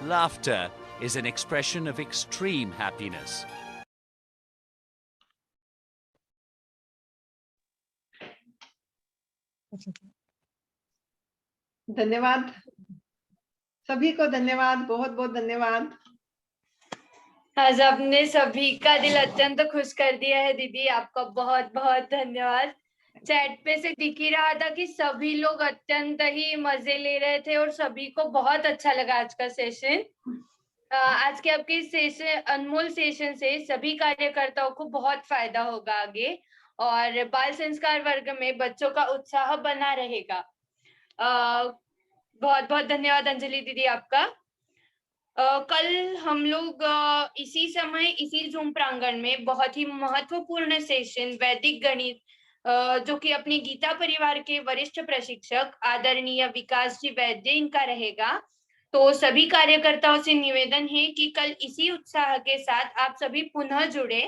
Laughter is an expression of extreme happiness. धन्यवाद सभी को, धन्यवाद, बहुत बहुत धन्यवाद। आज आपने सभी का दिल अत्यंत खुश कर दिया है दीदी, आपका बहुत बहुत धन्यवाद। चैट पे से दिख ही रहा था कि सभी लोग अत्यंत ही मजे ले रहे थे और सभी को बहुत अच्छा लगा आज का सेशन। आज के आपके सेशन, अनमोल सेशन से सभी कार्यकर्ताओं को बहुत फायदा होगा आगे, और बाल संस्कार वर्ग में बच्चों का उत्साह बना रहेगा। बहुत बहुत धन्यवाद अंजलि दीदी आपका। कल हम लोग इसी समय इसी जूम प्रांगण में बहुत ही महत्वपूर्ण सेशन वैदिक गणित, जो कि अपनी गीता परिवार के वरिष्ठ प्रशिक्षक आदरणीय विकास जी वैद्य इनका रहेगा। तो सभी कार्यकर्ताओं से निवेदन है कि कल इसी उत्साह के साथ आप सभी पुनः जुड़े।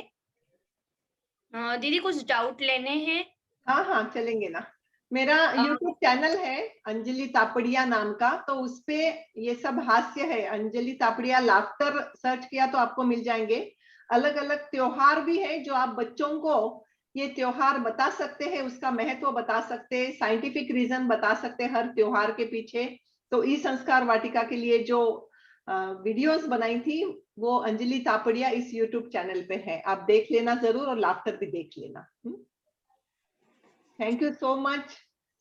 दीदी कुछ डाउट लेने हैं? हाँ हाँ चलेंगे ना। मेरा YouTube चैनल है अंजलि तापड़िया नाम का, तो उसपे ये सब हास्य है। अंजलि तापड़िया लाफ्टर सर्च किया तो आपको मिल जाएंगे। अलग अलग त्योहार भी है जो आप बच्चों को ये त्योहार बता सकते हैं, उसका महत्व बता सकते हैं, साइंटिफिक रीजन बता सकते हैं हर त्योहार के पीछे। तो ई संस्कार वाटिका के लिए जो वीडियोस बनाई थी वो अंजलि तापड़िया इस यूट्यूब चैनल पे है, आप देख लेना जरूर और लाफ्टर भी देख लेना। थैंक यू सो मच,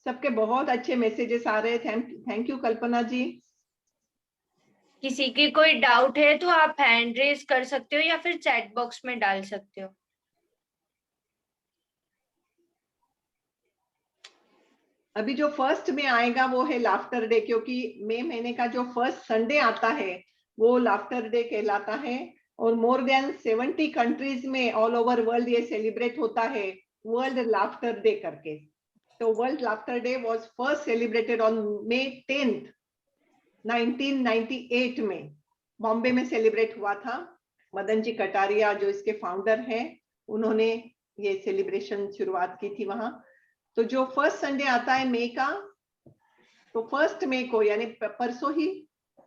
सबके बहुत अच्छे मैसेजेस आ रहे हैं। थैंक यू कल्पना जी। किसी की कोई डाउट है तो आप हैंड रेज कर सकते हो या फिर चैट बॉक्स में डाल सकते हो। अभी जो फर्स्ट में आएगा वो है लाफ्टर डे, क्योंकि मई महीने का जो फर्स्ट संडे आता है वो लाफ्टर डे कहलाता है। और मोर देन 70 कंट्रीज में ऑल ओवर वर्ल्ड ये सेलिब्रेट होता है वर्ल्ड लाफ्टर डे करके। तो world laughter day was first celebrated on May 10th 1998 में बॉम्बे में सेलिब्रेट हुआ था। मदन जी कटारिया जो इसके फाउंडर हैं उन्होंने ये सेलिब्रेशन शुरुआत की थी वहां। तो जो फर्स्ट संडे आता है मई का, तो 1 मई को यानी परसों ही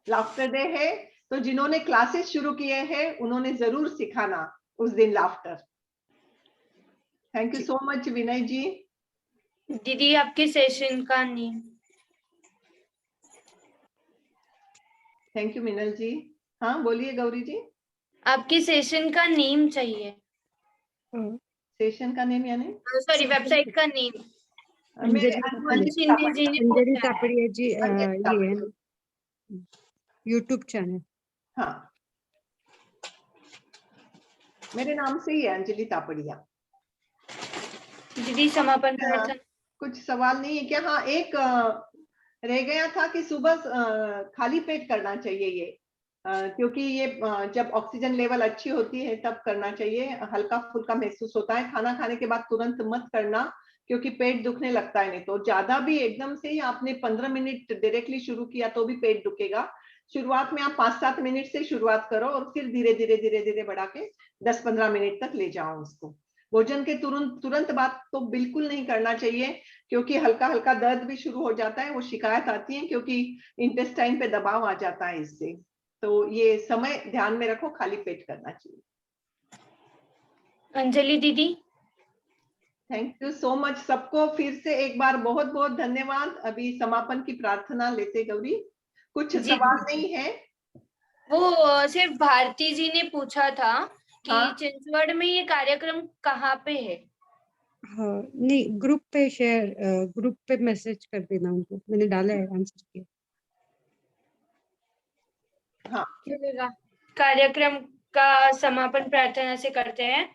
लाफ्टर डे है। तो जिन्होंने क्लासेस शुरू किए हैं उन्होंने जरूर सिखाना उस दिन laughter. Thank you so much Vinay ji. दीदी आपके सेशन का नेम। थैंक यू मिनल जी। हाँ बोलिए गौरी जी। आपके सेशन का नेम चाहिए। सेशन का नेम यानी सॉरी वेबसाइट का नेम। मेरे अंजलि शिंदे जी ने अंजलि पूछा है। तापड़िया जी ये है यूट्यूब चैनल। हाँ मेरे नाम से ही है अंजलि तापड़िया। दीदी समापन प्रार्थना। कुछ सवाल नहीं है क्या? हाँ एक रह गया था कि सुबह खाली पेट करना चाहिए ये, क्योंकि ये जब ऑक्सीजन लेवल अच्छी होती है तब करना चाहिए। हल्का फुल्का महसूस होता है, खाना खाने के बाद तुरंत मत करना क्योंकि पेट दुखने लगता है। नहीं तो ज्यादा भी एकदम से ही आपने 15 मिनट डायरेक्टली शुरू किया तो भी पेट दुखेगा। शुरुआत में आप 5-7 मिनट से शुरुआत करो और फिर धीरे धीरे धीरे धीरे बढ़ा के 10-15 मिनट तक ले जाओ उसको। भोजन के तुरंत बाद तो बिल्कुल नहीं करना चाहिए, क्योंकि हल्का हल्का दर्द भी शुरू हो जाता है, वो शिकायत आती है क्योंकि इंटेस्टाइन पे दबाव आ जाता है इससे। तो ये समय ध्यान में रखो, खाली पेट करना चाहिए। अंजलि दीदी थैंक यू सो मच सबको, फिर से एक बार बहुत बहुत धन्यवाद। अभी समापन की प्रार्थना लेते गौरी। कुछ सवाल नहीं है? वो सिर्फ भारती जी ने पूछा था कि हाँ? चिंचवड़ में ये कार्यक्रम कहाँ पे है। हाँ नहीं, ग्रुप पे शेयर ग्रुप पे मैसेज कर देना उनको, मैंने डाला है आंसर किया। हाँ चलेगा। कार्यक्रम का समापन प्रार्थना से करते हैं।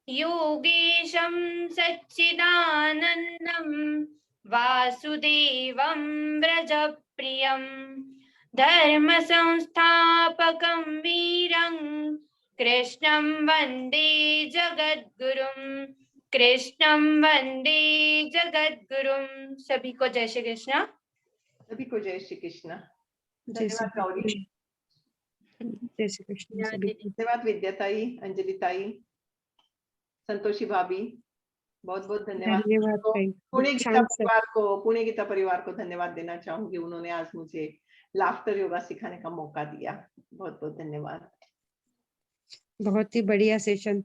योगेशं सच्चिदानंदं वासुदेवं व्रजप्रियं धर्म संस्थापकं वीरं कृष्णं वंदे जगद्गुरुं। कृष्णं वंदे जगद्गुरुं। सभी को जय श्री कृष्ण। सभी को जय श्री कृष्ण। जय श्री धन्यवाद गौरी। जय श्री कृष्ण सभी को। धन्यवाद विद्याताई, अंजलि ताई, संतोषी भाभी, बहुत बहुत धन्यवाद। धन्यवाद भाई। पुणे गीता शांत से। परिवार को, पुणे गीता परिवार को धन्यवाद देना चाहूंगी, उन्होंने आज मुझे लाफ्टर योगा सिखाने का मौका दिया। बहुत बहुत धन्यवाद। बहुत ही बढ़िया सेशन,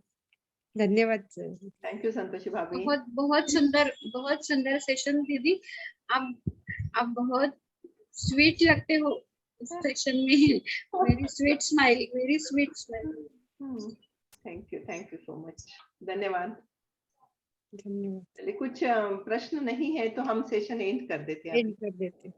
धन्यवाद सर। थैंक यू संतोषी भाभी। बहुत सुंदर सेशन दीदी। आप बहुत स्वीट लगते हो इस सेशन में। Very sweet smiling, very sweet smiling. Thank you so much. धन्यवाद। धन्यवाद। चलिए कुछ प्रश्न नहीं है तो हम सेशन एंड कर देते हैं। एंड कर देते हैं।